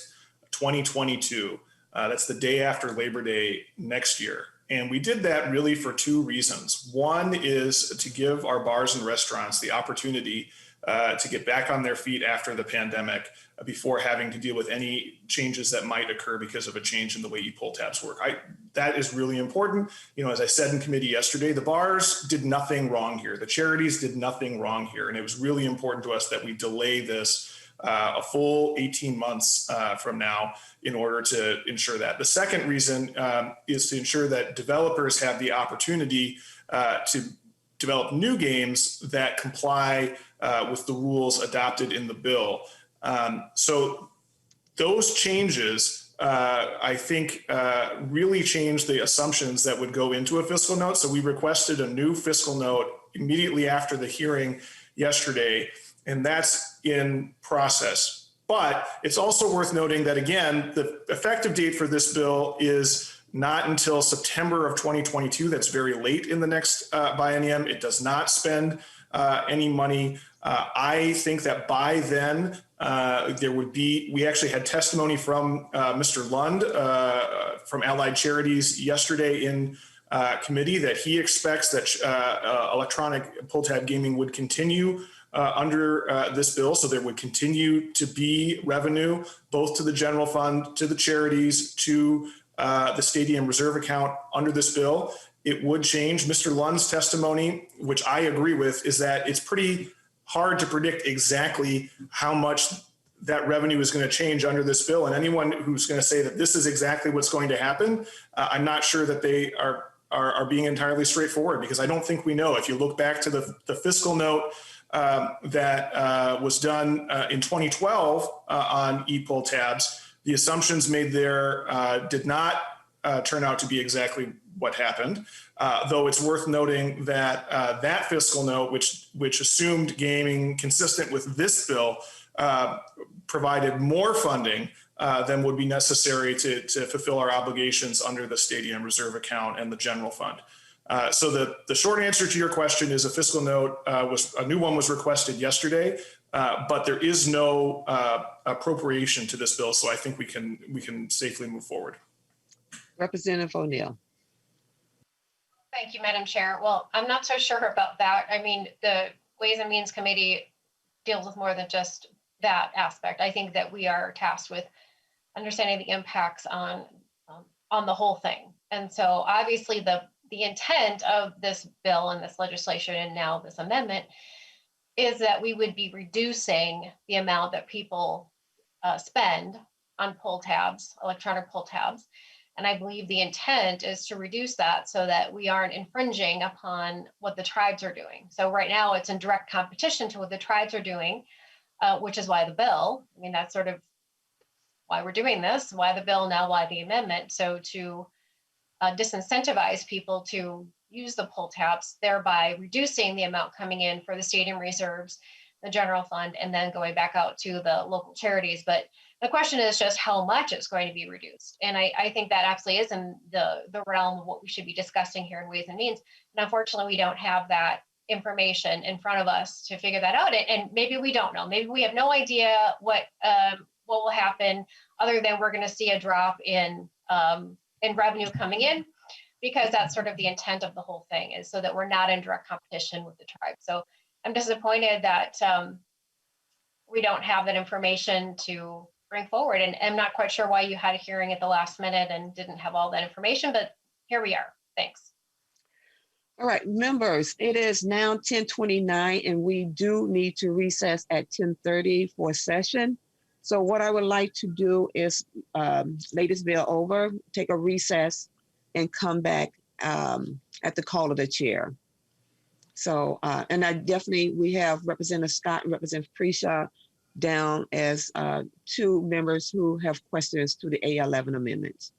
2022. That's the day after Labor Day next year. And we did that really for two reasons. One is to give our bars and restaurants the opportunity to get back on their feet after the pandemic before having to deal with any changes that might occur because of a change in the way e-pull tabs work. That is really important. As I said in committee yesterday, the bars did nothing wrong here. The charities did nothing wrong here. And it was really important to us that we delay this a full 18 months from now in order to ensure that. The second reason is to ensure that developers have the opportunity to develop new games that comply with the rules adopted in the bill. So those changes, I think, really changed the assumptions that would go into a fiscal note. So we requested a new fiscal note immediately after the hearing yesterday, and that's in process. But it's also worth noting that, again, the effective date for this bill is not until September of 2022. That's very late in the next biennium. It does not spend any money. I think that by then there would be, we actually had testimony from Mr. Lund from Allied Charities yesterday in committee that he expects that electronic pull tab gaming would continue under this bill. So there would continue to be revenue both to the general fund, to the charities, to the stadium reserve account under this bill. It would change. Mr. Lund's testimony, which I agree with, is that it's pretty hard to predict exactly how much that revenue is going to change under this bill. And anyone who's going to say that this is exactly what's going to happen, I'm not sure that they are being entirely straightforward, because I don't think we know. If you look back to the fiscal note that was done in 2012 on e-pull tabs, the assumptions made there did not turn out to be exactly what happened. Though it's worth noting that that fiscal note, which assumed gaming consistent with this bill, provided more funding than would be necessary to fulfill our obligations under the stadium reserve account and the general fund. So the short answer to your question is a fiscal note a new one was requested yesterday, but there is no appropriation to this bill. So I think we can safely move forward. Representative O'Neill. Thank you, Madam Chair. Well, I'm not so sure about that. I mean, the Ways and Means Committee deals with more than just that aspect. I think that we are tasked with understanding the impacts on the whole thing. And so obviously the intent of this bill and this legislation and now this amendment is that we would be reducing the amount that people spend on pull tabs, electronic pull tabs. And I believe the intent is to reduce that so that we aren't infringing upon what the tribes are doing. So right now it's in direct competition to what the tribes are doing, which is why the bill, I mean, that's sort of why we're doing this, why the bill, now why the amendment. So to disincentivize people to use the pull tabs, thereby reducing the amount coming in for the stadium reserves, the general fund, and then going back out to the local charities. But the question is just how much it's going to be reduced. And I think that absolutely is in the realm of what we should be discussing here in Ways and Means. And unfortunately, we don't have that information in front of us to figure that out. And maybe we don't know. Maybe we have no idea what will happen, other than we're going to see a drop in revenue coming in, because that's sort of the intent of the whole thing, is so that we're not in direct competition with the tribe. So I'm disappointed that we don't have that information to bring forward. And I'm not quite sure why you had a hearing at the last minute and didn't have all that information, but here we are. Thanks. All right, members, it is now 10:29 and we do need to recess at 10:30 for session. So what I would like to do is lay this bill over, take a recess, and come back at the call of the chair. So, and we have Representative Scott and Representative Preshaw down as two members who have questions to the A11 amendments.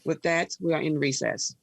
With that, we are in recess.